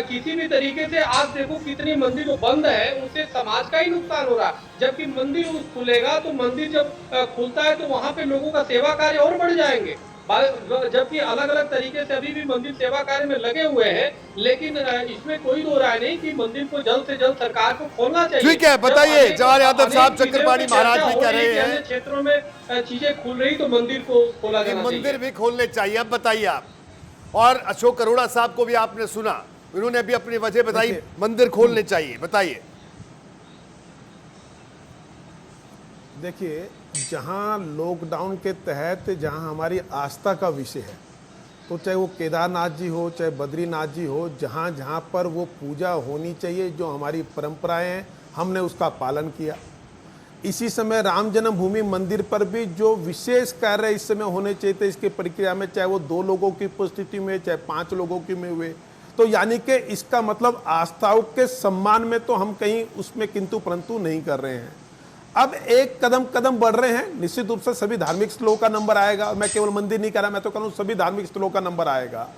E: किसी भी तरीके से आप देखो कितनी मंदिर जो बंद है, उससे समाज का ही नुकसान हो रहा है। जबकि मंदिर खुलेगा तो मंदिर जब खुलता है तो वहाँ पे लोगों का सेवा कार्य और बढ़ जाएंगे। जबकि अलग अलग तरीके से अभी भी मंदिर सेवा कार्य में लगे हुए हैं, लेकिन इसमें कोई दो राय नहीं कि मंदिर को जल्द से जल्द सरकार को खोलना चाहिए।
A: ठीक है, बताइए जवाहर यादव साहब, चक्रपाणी महाराज भी कह रहे हैं
E: क्षेत्रों में चीजें खुल रही तो मंदिर को खोला जाना चाहिए,
A: मंदिर भी खोलने चाहिए। अब बताइए आप। और अशोक अरोड़ा साहब को भी आपने सुना, उन्होंने भी अपनी वजह बताई, मंदिर खोलने चाहिए, बताइए।
D: देखिए, जहां लॉकडाउन के तहत जहां हमारी आस्था का विषय है, तो चाहे वो केदारनाथ जी हो, चाहे बद्रीनाथ जी हो, जहां जहां पर वो पूजा होनी चाहिए, जो हमारी परंपराएं हैं, हमने उसका पालन किया। इसी समय राम जन्मभूमि मंदिर पर भी जो विशेष कार्य इस समय होने चाहिए थे इसकी प्रक्रिया में, चाहे वो 2 लोगों की उपस्थिति में, चाहे 5 लोगों की में हुए, तो यानी कि इसका मतलब आस्थाओं के सम्मान में तो हम कहीं उसमें किंतु परंतु नहीं कर रहे हैं। अब एक कदम बढ़ रहे हैं। निश्चित रूप से सभी धार्मिक स्थलों का नंबर आएगा। मैं केवल मंदिर नहीं कह रहा, मैं तो कह रहा हूं सभी धार्मिक स्थलों का नंबर आएगा।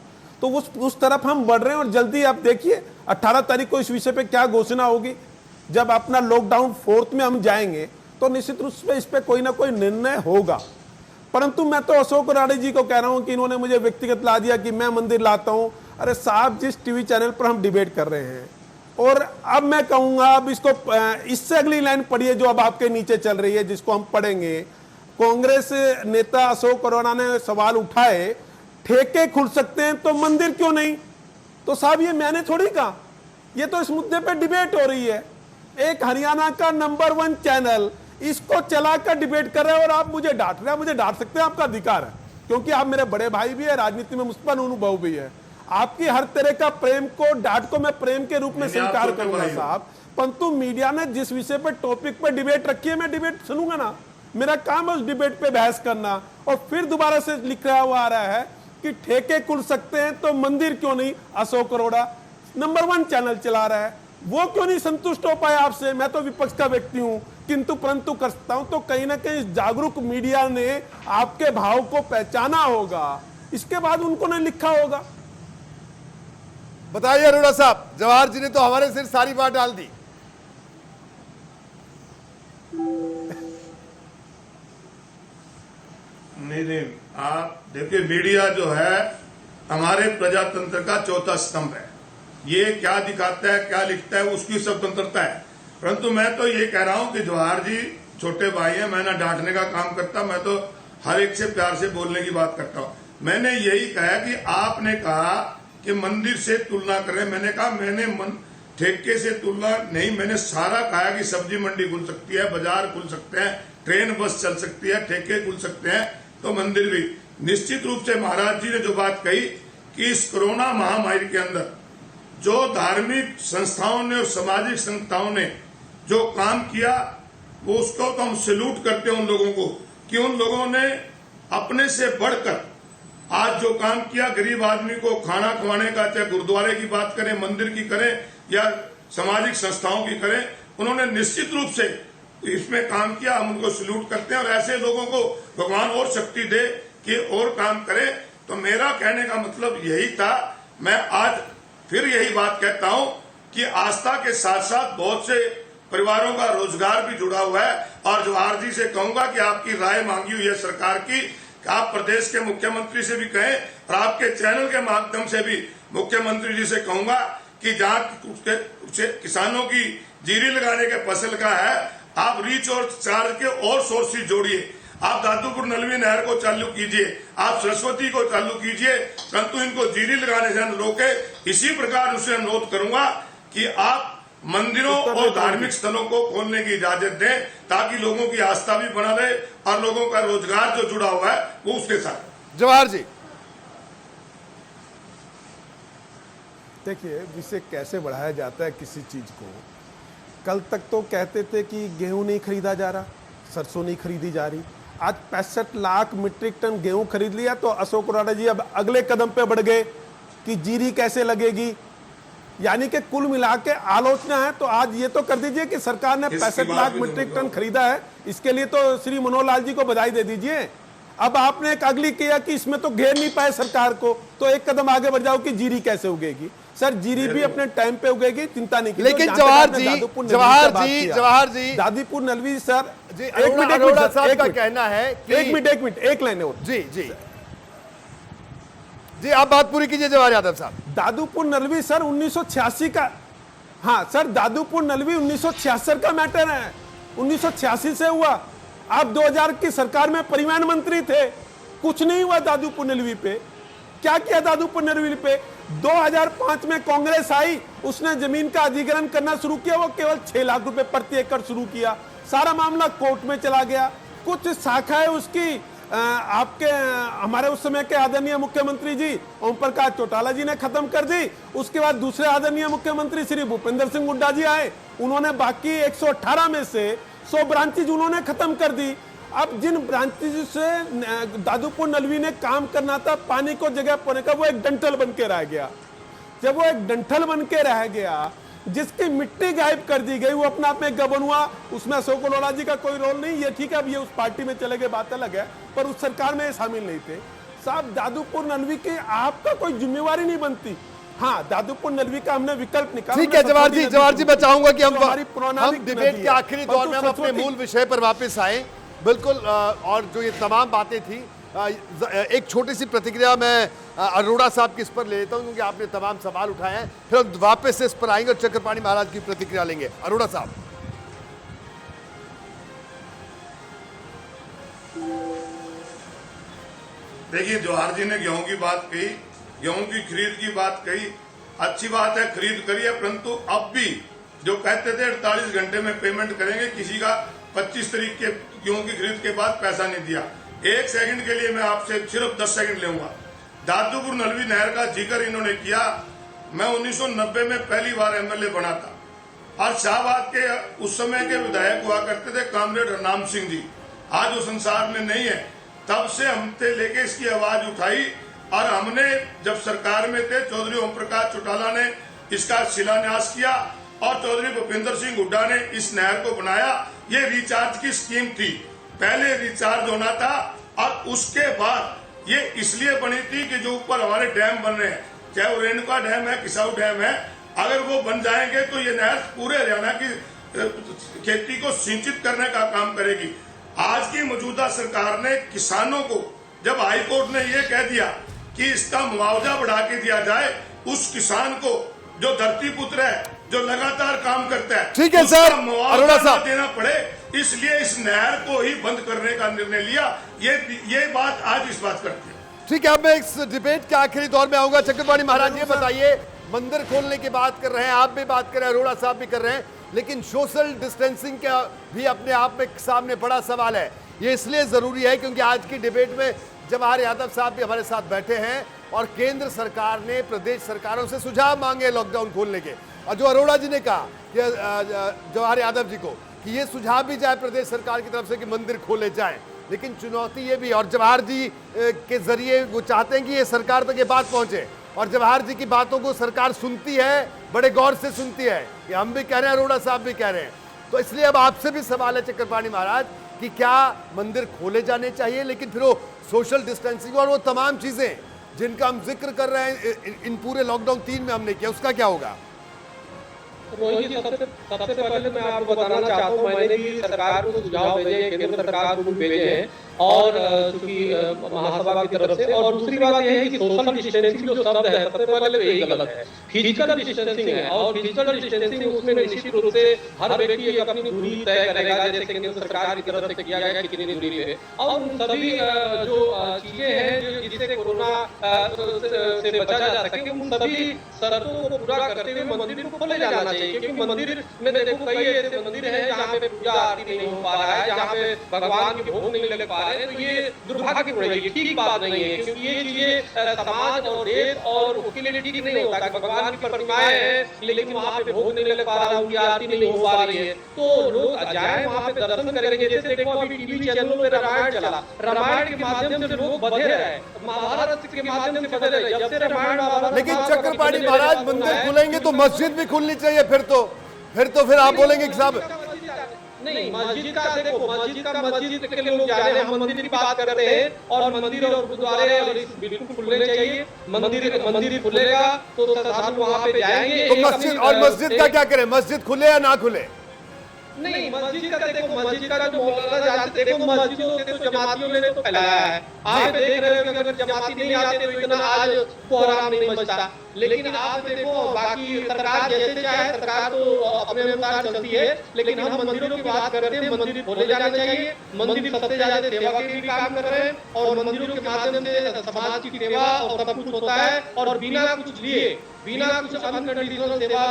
D: तो उस तरफ हम बढ़ रहे हैं। और जल्दी आप देखिए 18 तारीख को इस विषय पे क्या घोषणा होगी। जब अपना लॉकडाउन 4th में हम जाएंगे तो निश्चित रूप से इस पर कोई ना कोई निर्णय होगा। परंतु मैं तो अशोक अरोड़ा जी को कह रहा हूं कि इन्होंने मुझे व्यक्तिगत ला दिया कि मैं मंदिर लाता हूं। अरे साहब, जिस टीवी चैनल पर हम डिबेट कर रहे हैं, और अब मैं कहूंगा, अब इसको इससे अगली लाइन पढ़िए जो अब आपके नीचे चल रही है, जिसको हम पढ़ेंगे। कांग्रेस नेता अशोक अरोड़ा ने सवाल उठाए, ठेके खुल सकते हैं तो मंदिर क्यों नहीं। तो साहब, ये मैंने थोड़ी कहा, ये तो इस मुद्दे पे डिबेट हो रही है। एक हरियाणा का नंबर 1 चैनल इसको चलाकर डिबेट कर रहे हैं और आप मुझे डांट रहे हैं। मुझे डांट सकते हैं, आपका अधिकार है, क्योंकि आप मेरे बड़े भाई भी है, राजनीति में मुस्बत अनुभव भी है। आपकी हर तरह का प्रेम को, डांट को मैं प्रेम के रूप में स्वीकार करूंगा साहब। परंतु मीडिया ने जिस विषय पर, टॉपिक पर डिबेट रखी है, मैं डिबेट सुनूंगा ना। मेरा काम है उस डिबेट पे बहस करना। और फिर दोबारा से लिखा हुआ आ रहा है कि ठेके खुल सकते हैं तो मंदिर क्यों नहीं। अशोक अरोड़ा नंबर 1 चैनल चला रहा है, वो क्यों नहीं संतुष्ट हो पाया आपसे। मैं तो विपक्ष का व्यक्ति हूं, किंतु परंतु करता हूं। तो कहीं ना कहीं जागरूक मीडिया ने आपके भाव को पहचाना होगा, इसके बाद उनको ने लिखा होगा।
A: बताइए अरोड़ा साहब, जवाहर जी ने तो हमारे सिर सारी बात डाल दी।
B: नहीं, आप देखिए, मीडिया जो है हमारे प्रजातंत्र का चौथा स्तंभ है। ये क्या दिखाता है, क्या लिखता है, उसकी स्वतंत्रता है। परंतु मैं तो ये कह रहा हूं कि जवाहर जी छोटे भाई हैं, मैं ना डांटने का काम करता, मैं तो हर एक से प्यार से बोलने की बात करता हूं। मैंने यही कहा कि आपने कहा कि मंदिर से तुलना करें, मैंने कहा मैंने ठेके से तुलना नहीं, मैंने सारा कहा कि सब्जी मंडी खुल सकती है, बाजार खुल सकते हैं, ट्रेन बस चल सकती है, ठेके खुल सकते हैं, तो मंदिर भी। निश्चित रूप से महाराज जी ने जो बात कही कि इस कोरोना महामारी के अंदर जो धार्मिक संस्थाओं ने और सामाजिक संस्थाओं ने जो काम किया, वो उसको तो हम सैल्यूट करते हैं उन लोगों को कि उन लोगों ने अपने से बढ़कर आज जो काम किया, गरीब आदमी को खाना खवाने का, चाहे गुरुद्वारे की बात करें, मंदिर की करें या सामाजिक संस्थाओं की करें, उन्होंने निश्चित रूप से इसमें काम किया। हम उनको सैल्यूट करते हैं और ऐसे लोगों को भगवान और शक्ति दे कि और काम करें। तो मेरा कहने का मतलब यही था। मैं आज फिर यही बात कहता हूं कि आस्था के साथ साथ बहुत से परिवारों का रोजगार भी जुड़ा हुआ है। और जवाहर जी से कहूंगा कि आपकी राय मांगी हुई है सरकार की, कि आप प्रदेश के मुख्यमंत्री से भी कहें और आपके चैनल के माध्यम से भी मुख्यमंत्री जी से कहूंगा कि जहां किसानों की जीरी लगाने के फसल का है, आप रीच और चार्ज के और सोर्सेज जोड़िए, आप दादूपुर नलवी नहर को चालू कीजिए, आप सरस्वती को चालू कीजिए, परंतु इनको जीरी लगाने से न रोके। इसी प्रकार उसे अनुरोध करूंगा कि आप मंदिरों और धार्मिक स्थलों को खोलने की इजाजत दें, ताकि लोगों की आस्था भी बना रहे और लोगों का रोजगार जो जुड़ा हुआ है वो उसके साथ।
A: जवाहर जी,
D: देखिए, इसे कैसे बढ़ाया जाता है किसी चीज को। कल तक तो कहते थे कि गेहूं नहीं खरीदा जा रहा, सरसों नहीं खरीदी जा रही। आज 65 लाख मीट्रिक टन गेहूं खरीद लिया, तो अशोक अरोड़ा जी अब अगले कदम पे बढ़ गए कि जीरी कैसे लगेगी। यानी कि कुल मिला के आलोचना है। तो आज ये तो कर दीजिए कि सरकार ने 65 लाख मीट्रिक टन खरीदा है, इसके लिए तो श्री मनोहर लाल जी को बधाई दे दीजिए। अब आपने एक अगली किया कि इसमें तो घेर नहीं पाए सरकार को, तो एक कदम आगे बढ़ जाओ कि जीरी कैसे उगेगी। सर, जीरी भी अपने टाइम पे उगेगी, चिंता नहीं कीजिए।
A: लेकिन जवाहर जी
D: दादीपुर नलवी सर
A: जी, अरोड़ा साहब का कहना है कि
D: एक मिनट एक लाइन और
A: जी आप बात पूरी कीजिए जवाहर यादव साहब।
D: दादूपुर नलवी सर 1986 का, हाँ सर, दादूपुर नलवी 1966 का मैटर है, 1986 से हुआ। आप 2000 की सरकार में परिवहन मंत्री थे, कुछ नहीं हुआ दादूपुर नलवी पे। क्या किया दादूपुर नलवी पे? 2005 में कांग्रेस आई, उसने जमीन का अधिग्रहण करना शुरू किया, वो केवल 6 लाख रुपए प्रति एकड़ शुरू किया, सारा मामला कोर्ट में चला गया। कुछ शाखा है उसकी आपके हमारे उस समय के आदरणीय मुख्यमंत्री जी ओम प्रकाश चौटाला जी ने खत्म कर दी। उसके बाद दूसरे आदरणीय मुख्यमंत्री श्री भूपेंद्र सिंह हुड्डा जी आए, उन्होंने बाकी 118 में से 100 ब्रांचेज उन्होंने खत्म कर दी। अब जिन ब्रांचेज से दादूपुर नलवी ने काम करना था, पानी को जगह पाने का, वो एक डंठल बन के रह गया। जब वो एक डंठल बन के रह गया, जिसकी मिट्टी गायब कर दी गई, वो अपने आप में गबन हुआ। उसमें अशोक अरोड़ा जी का कोई रोल नहीं, ये ठीक है, अब ये उस पार्टी में चले गए, बात अलग है, पर उस सरकार में शामिल नहीं थे। साहब, दादूपुर नलवी की आपका कोई जिम्मेवारी नहीं बनती। हाँ, दादूपुर नलवी का हमने विकल्प निकाला।
A: ठीक है जवाहर जी, मैं चाहूंगा कि हम डिबेट के आखिरी दौर में हम अपने मूल विषय पर वापस आए। बिल्कुल, और जो ये तमाम बातें थी, एक छोटी सी प्रतिक्रिया मैं अरोड़ा साहब की इस पर ले लेता हूं, क्योंकि आपने तमाम सवाल उठाए हैं, फिर हम वापस से इस पर आएंगे और चक्रपाणी महाराज की प्रतिक्रिया लेंगे। अरोड़ा साहब।
B: देखिए, जवाहर जी ने गेहूं की बात कही, गेहूं की खरीद की बात कही, अच्छी बात है, खरीद करिए, परंतु अब भी जो कहते थे 48 घंटे में पेमेंट करेंगे, किसी का 25 तारीख के गेहूं की खरीद के बाद पैसा नहीं दिया। एक सेकंड के लिए मैं आपसे सिर्फ 10 सेकंड लूंगा। दादूपुर नलवी नहर का जिक्र इन्होंने किया। मैं 1990 में पहली बार एमएलए बना था और शाहबाद के उस समय के विधायक हुआ करते थे कामरेड हरनाम सिंह जी, आज वो संसार में नहीं है। तब से हमसे लेके इसकी आवाज उठाई और हमने जब सरकार में थे, चौधरी ओम प्रकाश चौटाला ने इसका शिलान्यास किया और चौधरी भूपेंद्र सिंह हुड्डा ने इस नहर को बनाया। ये रिचार्ज की स्कीम थी, पहले रिचार्ज होना था और उसके बाद ये इसलिए बनी थी कि जो ऊपर हमारे डैम बन रहे हैं, चाहे वो रेणुका डैम है, किसाऊ डैम है, अगर वो बन जाएंगे तो ये नहर पूरे हरियाणा की खेती को सिंचित करने का काम करेगी। आज की मौजूदा सरकार ने किसानों को, जब हाईकोर्ट ने ये कह दिया कि इसका मुआवजा बढ़ा के दिया जाए, उस किसान को जो धरती पुत्र है, जो लगातार काम करता है,
A: ठीक है सर, अरोड़ा साहब,
B: देना पड़े, इसलिए इस नहर को ही बंद करने का निर्णय लिया। ये बात आज इस बात करती है।
A: ठीक है, अब मैं इस डिबेट के आखिरी दौर में आऊंगा। चक्रपाणी महाराज, ये बताइए, मंदिर खोलने की बात कर रहे हैं, आप भी बात कर रहे हैं, अरोड़ा साहब भी कर रहे हैं, लेकिन सोशल डिस्टेंसिंग का भी अपने आप में सामने बड़ा सवाल है। ये इसलिए जरूरी है क्योंकि आज की डिबेट में जवाहर यादव साहब भी हमारे साथ बैठे हैं और केंद्र सरकार ने प्रदेश सरकारों से सुझाव मांगे लॉकडाउन खोलने के, और जो अरोड़ा जी ने कहा कि जवाहर यादव जी को कि ये सुझाव भी जाए प्रदेश सरकार की तरफ से कि मंदिर खोले जाएं, लेकिन चुनौती ये भी, और जवाहर जी के जरिए वो चाहते हैं कि ये सरकार तक ये बात पहुंचे, और जवाहर जी की बातों को सरकार सुनती है, बड़े गौर से सुनती है, ये हम भी कह रहे हैं, अरोड़ा साहब भी कह रहे हैं। तो इसलिए अब आपसे भी सवाल है चक्रपाणी महाराज कि क्या मंदिर खोले जाने चाहिए, लेकिन फिर वो सोशल डिस्टेंसिंग और वो तमाम चीजें जिनका हम जिक्र कर रहे हैं इन पूरे लॉकडाउन 3 में हमने किया, उसका क्या होगा?
E: रोहित जी, सबसे पहले मैं आपको बताना चाहता हूँ, मैंने भी सरकार को सुझाव भेजे, केंद्र सरकार को भेजे हैं और चूंकि महासभा की तरफ से। और दूसरी बात यह है कि सोशल डिस्टेंसिंग जो शब्द है सबसे पहले तो यही गलत है। फिजिकल डिस्टेंसिंग है, और फिजिकल डिस्टेंसिंग उसमें निश्चित रूप से हर व्यक्ति एक अपनी दूरी तय करेगा, जैसे केंद्र सरकार की तरफ से किया गया कितनी दूरी पे। और उन सभी जो चीजें हैं जिससे कोरोना से बचा जा सके, उन सभी शर्तों को पूरा करते हुए मंदिर को खोले जाना चाहिए। क्योंकि मंदिर में देखो कई ऐसे मंदिर हैं जहाँ पे पूजा आरती नहीं हो पा रहा है, जहाँ पे भगवान के भोग नहीं लग पा रहे हैं। तो ये दुर्भाग्यपूर्ण है, ये ठीक बात नहीं है। क्योंकि ये चीजें समाज और देश और उसके लिए ठीक नहीं होता कि भगवान की प्रतिमाएं हैं लेकिन वहाँ पे भोग नहीं लग पा रहा, उनकी आरती नहीं हो पा रही है। तो लोग जाए वहाँ पे दर्शन करेंगे। जैसे देखो अभी टीवी चैनलों में रामायण चला, रामायण के माध्यम से लोग बधे रहे, महाभारत के माध्यम से बधे रहे। जब से रामायण महाभारत,
A: लेकिन चक्रपाणी महाराज मंदिर खुलेंगे तो मस्जिद भी खुलनी चाहिए। फिर आप बोलेंगे कि साहब
E: नहीं, मस्जिद का देखो, मस्जिद के लोग जा रहे हैं, हम मंदिर की बात कर रहे हैं। और मंदिर और गुरुद्वारे और बिल्कुल खुलने चाहिए। मंदिर खुलेगा तो श्रद्धालु वहाँ पे जाएंगे।
A: तो मस्जिद का क्या करें, मस्जिद खुले या ना खुले?
E: नहीं, मस्जिद का देखो, मस्जिद का जो मौलाना जानते, देखो मस्जिदों से तो जमातियों ने तो फैलाया है। आप देख रहे हो कि अगर जमाती नहीं आते तो इतना आज कोहराम नहीं मचता। लेकिन आप देखो बाकी सरकार जैसे चाहे, सरकार तो अपने अनुसार चलती है। लेकिन हम मंदिरों की बात करते हैं, मंदिर खोले जाने चाहिए। मंदिर सबसे ज्यादा सेवा के भी काम कर रहे हैं, और मंदिरों के माध्यम से समाज की सेवा और सब कुछ होता है। और बिना कुछ लिए, बिना कुछ अनकंडीशनल सेवा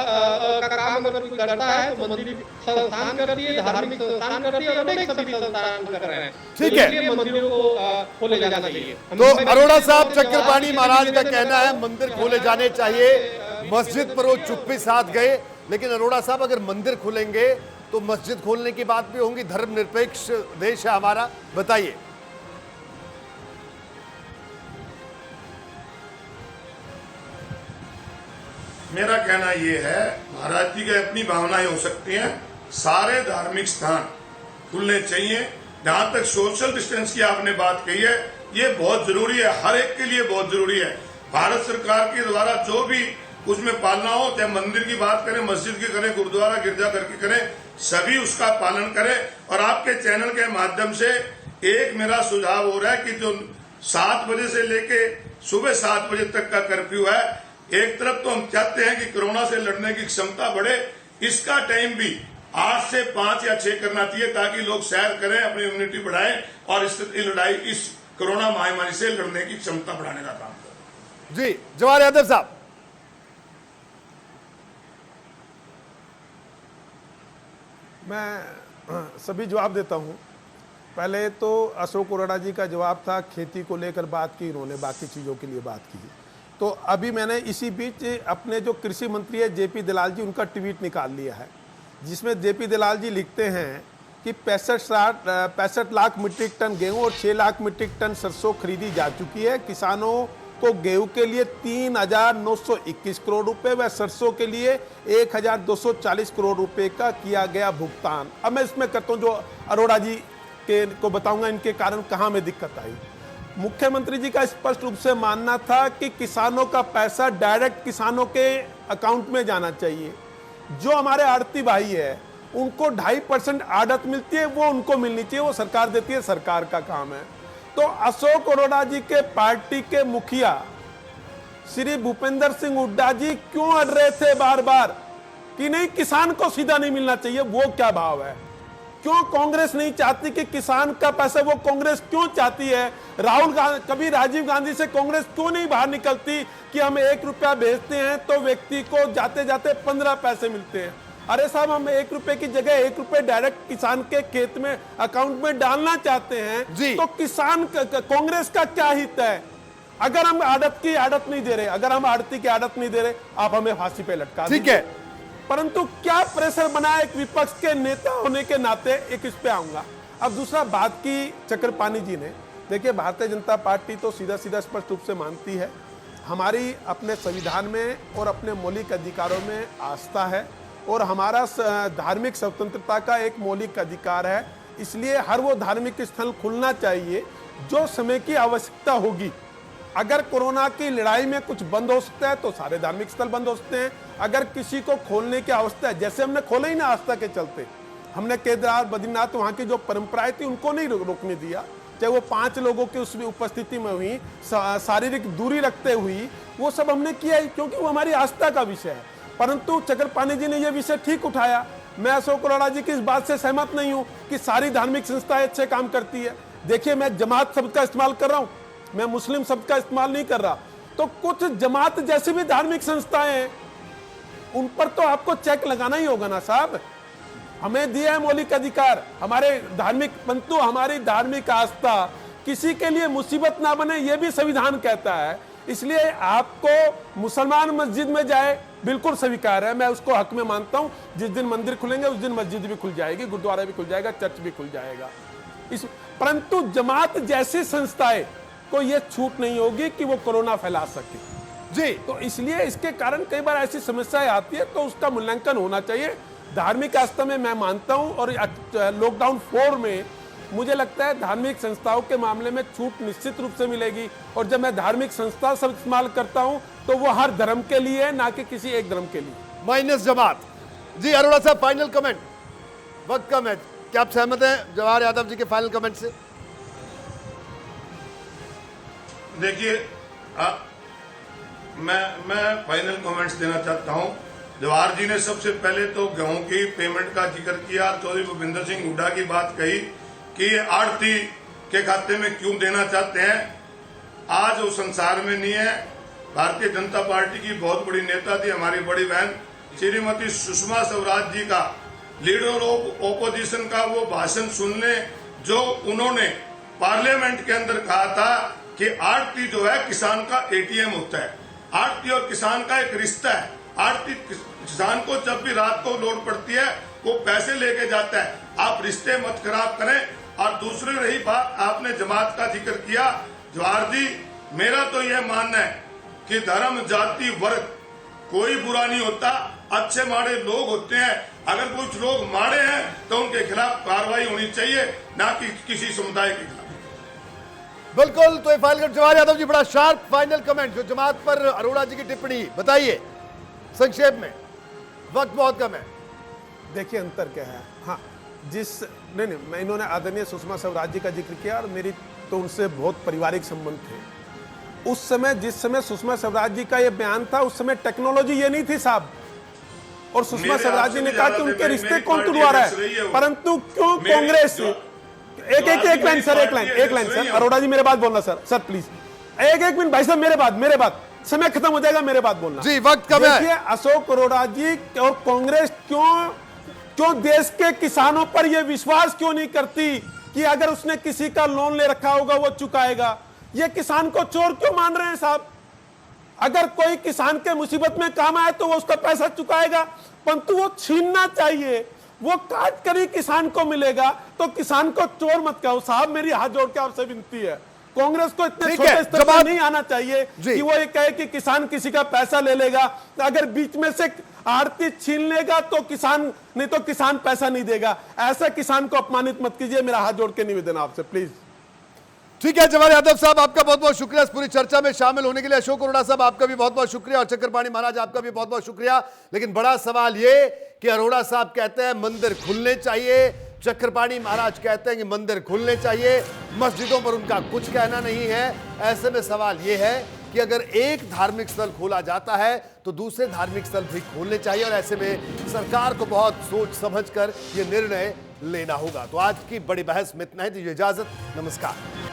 E: का काम अगर कोई करता है तो मंदिर संस्थान करती है, धार्मिक संस्थान करती है, और अनेक सभी संस्थान कर रहे हैं।
A: ठीक है,
E: मंदिरों को खोले जाना चाहिए।
A: तो अरोड़ा साहब, चक्रपाणी महाराज का कहना है मंदिर खोले जाने चाहिए, मस्जिद पर वो चुप्पी साध गए। लेकिन अरोड़ा साहब, अगर मंदिर खुलेंगे तो मस्जिद खोलने की बात भी होगी। धर्मनिरपेक्ष देश है हमारा, बताइए।
B: मेरा कहना ये है, महाराज जी की अपनी भावनाएं हो सकती हैं, सारे धार्मिक स्थान खुलने चाहिए। जहां तक सोशल डिस्टेंस की आपने बात कही है, ये बहुत जरूरी है, हर एक के लिए बहुत जरूरी है। भारत सरकार के द्वारा जो भी उसमें पालना हो, चाहे मंदिर की बात करें, मस्जिद की करें, गुरुद्वारा गिरजाघर की करें, सभी उसका पालन करें। और आपके चैनल के माध्यम से एक मेरा सुझाव हो रहा है कि जो 7 बजे से लेके सुबह 7 बजे तक का कर्फ्यू है, एक तरफ तो हम चाहते हैं कि कोरोना से लड़ने की क्षमता बढ़े, इसका टाइम भी 8 से 5 या 6 करना चाहिए, ताकि लोग सैर करें, अपनी इम्यूनिटी बढ़ाएं और इस लड़ाई, इस कोरोना महामारी से लड़ने की क्षमता बढ़ाने का काम करें।
A: जी, जवाहर यादव साहब।
D: मैं सभी जवाब देता हूं। पहले तो अशोक अरोड़ा जी का जवाब था, खेती को लेकर बात की, इन्होंने बाकी चीज़ों के लिए बात की। तो अभी मैंने इसी बीच अपने जो कृषि मंत्री है जेपी दलाल जी, उनका ट्वीट निकाल लिया है, जिसमें जेपी दलाल जी लिखते हैं कि 65 लाख मीट्रिक टन गेहूं और 6 लाख मीट्रिक टन सरसों खरीदी जा चुकी है। किसानों को गेहूं के लिए 3,921 करोड़ रुपए व सरसों के लिए 1,240 करोड़ रुपए का किया गया भुगतान। अब मैं इसमें करता हूं, जो अरोड़ा जी के को बताऊंगा इनके कारण कहां में दिक्कत आई। मुख्यमंत्री जी का स्पष्ट रूप से मानना था कि किसानों का पैसा डायरेक्ट किसानों के अकाउंट में जाना चाहिए। जो हमारे आड़ती भाई है उनको 2.5% आड़त मिलती है, वो उनको मिलनी चाहिए, वो सरकार देती है, सरकार का काम है। तो अशोक अरोड़ा जी के पार्टी के मुखिया श्री भूपेंद्र सिंह हुड्डा जी क्यों अड़ रहे थे बार बार कि नहीं किसान को सीधा नहीं मिलना चाहिए? वो क्या भाव है? क्यों कांग्रेस नहीं चाहती कि किसान का पैसा, वो कांग्रेस क्यों चाहती है? कभी राजीव गांधी से कांग्रेस क्यों नहीं बाहर निकलती कि हम 1 रुपया भेजते हैं तो व्यक्ति को जाते जाते 15 पैसे मिलते हैं? अरे साहब, हम 1 रुपए की जगह 1 रुपए डायरेक्ट किसान के खेत में अकाउंट में डालना चाहते हैं, तो किसान कांग्रेस का क्या हित है? अगर हम आड़त की आड़त नहीं दे रहे, अगर हम आड़ती की आड़त नहीं दे रहे, आप हमें फांसी पे लटका
A: ठीक है।
D: परंतु क्या प्रेशर बना एक विपक्ष के नेता होने के नाते, एक इस पे आऊंगा। अब दूसरा बात की चक्रपाणी जी ने, देखिए भारतीय जनता पार्टी तो सीधा सीधा स्पष्ट रूप से मानती है, हमारी अपने संविधान में और अपने मौलिक अधिकारों में आस्था है, और हमारा धार्मिक स्वतंत्रता का एक मौलिक अधिकार है। इसलिए हर वो धार्मिक स्थल खुलना चाहिए जो समय की आवश्यकता होगी। अगर कोरोना की लड़ाई में कुछ बंद हो सकता है तो सारे धार्मिक स्थल बंद हो सकते हैं। अगर किसी को खोलने की आवश्यकता है, जैसे हमने खोले ही ना आस्था के चलते, हमने केदारनाथ बद्रीनाथ वहाँ की जो परंपराएं थी उनको नहीं रोकने दिया, चाहे वो 5 लोगों की उसमें उपस्थिति में हुई, शारीरिक दूरी रखते हुई, वो सब हमने किया ही, क्योंकि वो हमारी आस्था का विषय है। परंतु चक्रपाणी जी ने यह विषय ठीक उठाया। मैं अशोक अरोड़ा जी की इस बात से सहमत नहीं हूं कि सारी धार्मिक संस्थाएं अच्छे काम करती है। देखिए, मैं जमात शब्द का इस्तेमाल कर रहा हूं, मैं मुस्लिम शब्द का इस्तेमाल नहीं कर रहा। तो कुछ जमात जैसी भी धार्मिक संस्थाएं हैं, उन पर तो आपको चेक लगाना ही होगा ना साहब। हमें दिया है मौलिक अधिकार, हमारे धार्मिक, परंतु हमारी धार्मिक आस्था किसी के लिए मुसीबत ना बने, यह भी संविधान कहता है। इसलिए आपको मुसलमान मस्जिद में जाए, बिल्कुल स्वीकार है, मैं उसको हक में मानता हूं। जिस दिन मंदिर खुलेंगे उस दिन मस्जिद भी खुल जाएगी, गुरुद्वारा भी खुल जाएगा, चर्च भी खुल जाएगा। परंतु जमात जैसी संस्थाएं को यह छूट नहीं होगी कि वो कोरोना फैला सके
A: जी।
D: तो इसलिए इसके कारण कई बार ऐसी समस्याएं आती है, तो उसका मूल्यांकन होना चाहिए। धार्मिक आस्था में मैं मानता हूं, और लॉकडाउन 4 में मुझे लगता है धार्मिक संस्थाओं के मामले में छूट निश्चित रूप से मिलेगी। और जब मैं धार्मिक संस्था शब्द इस्तेमाल करता हूं तो वो हर धर्म के लिए है, ना कि किसी एक धर्म के लिए।
A: माइनस जमात। जी अरोड़ा साहब, फाइनल कमेंट, वक्त कम है, क्या आप सहमत हैं जवाहर यादव जी के फाइनल कमेंट से?
B: देखिए, मैं फाइनल कमेंट्स देना चाहता हूं। जवाहर जी ने सबसे पहले तो गेहूं की पेमेंट का जिक्र किया, चौधरी भूपेंद्र सिंह हुड्डा की बात कही कि ये आड़ती के खाते में क्यों देना चाहते हैं। आज वो संसार में नहीं है। भारतीय जनता पार्टी की बहुत बड़ी नेता थी हमारी बड़ी बहन श्रीमती सुषमा स्वराज जी का, लीडर ऑफ ओपोजिशन का वो भाषण सुनने जो उन्होंने पार्लियामेंट के अंदर कहा था कि आड़ती जो है किसान का एटीएम होता है। आड़ती और किसान का एक रिश्ता है। आड़ती किसान को जब भी रात को लोड पड़ती है वो पैसे लेके जाता है। आप रिश्ते मत खराब करें। और दूसरी रही बात, आपने जमात का जिक्र किया, जवाहर जी, मेरा तो यह मानना है कि धर्म, जाति, वर्ग कोई बुरा नहीं होता, अच्छे माड़े लोग होते हैं। अगर कुछ लोग माड़े हैं तो उनके खिलाफ कार्रवाई होनी चाहिए, ना कि किसी समुदाय के खिलाफ।
A: बिल्कुल। तो ये फाइनल, जवाहर यादव जी, बड़ा शार्प फाइनल कमेंट जो जमात पर अरोड़ा जी की टिप्पणी, बताइए संक्षेप में, वक्त बहुत कम है।
D: देखिए अंतर क्या है। हाँ, नहीं, मैं इन्होंने आदरणीय सुषमा स्वराज जी का जिक्र किया, और मेरी तो उनसे बहुत पारिवारिक संबंध थे। उस समय, जिस समय सुषमा स्वराज जी का ये बयान था, उस समय टेक्नोलॉजी ये नहीं थी साहब। और सुषमा स्वराज जी ने कहा कि उनके रिश्ते कौन तोड़वा रहा है। परंतु क्यों कांग्रेस, एक लाइन सर, एक लाइन सर, अरोड़ा जी मेरे बात बोलना सर प्लीज, एक मिनट भाई साहब, मेरे बात, समय खत्म हो जाएगा, मेरे बात बोलना
A: जी, वक्त कम है।
D: देखिए, अशोक अरोड़ा जी और कांग्रेस क्यों देश के किसानों पर यह विश्वास क्यों नहीं करती कि अगर उसने किसी का लोन ले रखा होगा वो चुकाएगा। ये किसान को चोर क्यों मान रहे हैं साहब? अगर कोई किसान के मुसीबत में काम आए तो वो उसका पैसा चुकाएगा, परंतु वो छीनना चाहिए, वो काट कर ही किसान को मिलेगा। तो किसान को चोर मत कहो साहब, मेरी हाथ जोड़ के आपसे विनती है। कांग्रेस को इतने छोटे स्तर पर नहीं आना चाहिए कि वो ये कहे कि किसान किसी का पैसा ले लेगा। अगर बीच में से आड़ती छीन लेगा तो किसान, नहीं तो किसान पैसा नहीं देगा। ऐसा किसान को अपमानित मत कीजिए, मेरा हाथ जोड़ के निवेदन आपसे, प्लीज।
A: ठीक है जवाहर यादव साहब, आपका बहुत बहुत शुक्रिया इस पूरी चर्चा में शामिल होने के लिए। अशोक अरोड़ा साहब, आपका भी बहुत बहुत शुक्रिया, और चक्रपाणी महाराज, आपका भी बहुत बहुत शुक्रिया। लेकिन बड़ा सवाल ये कि अरोड़ा साहब कहते हैं मंदिर खुलने चाहिए, चक्रपाणी महाराज कहते हैं कि मंदिर खुलने चाहिए, मस्जिदों पर उनका कुछ कहना नहीं है। ऐसे में सवाल यह है कि अगर एक धार्मिक स्थल खोला जाता है तो दूसरे धार्मिक स्थल भी खोलने चाहिए, और ऐसे में सरकार को बहुत सोच समझकर यह निर्णय लेना होगा। तो आज की बड़ी बहस में इतना ही, दीजिए इजाजत, नमस्कार।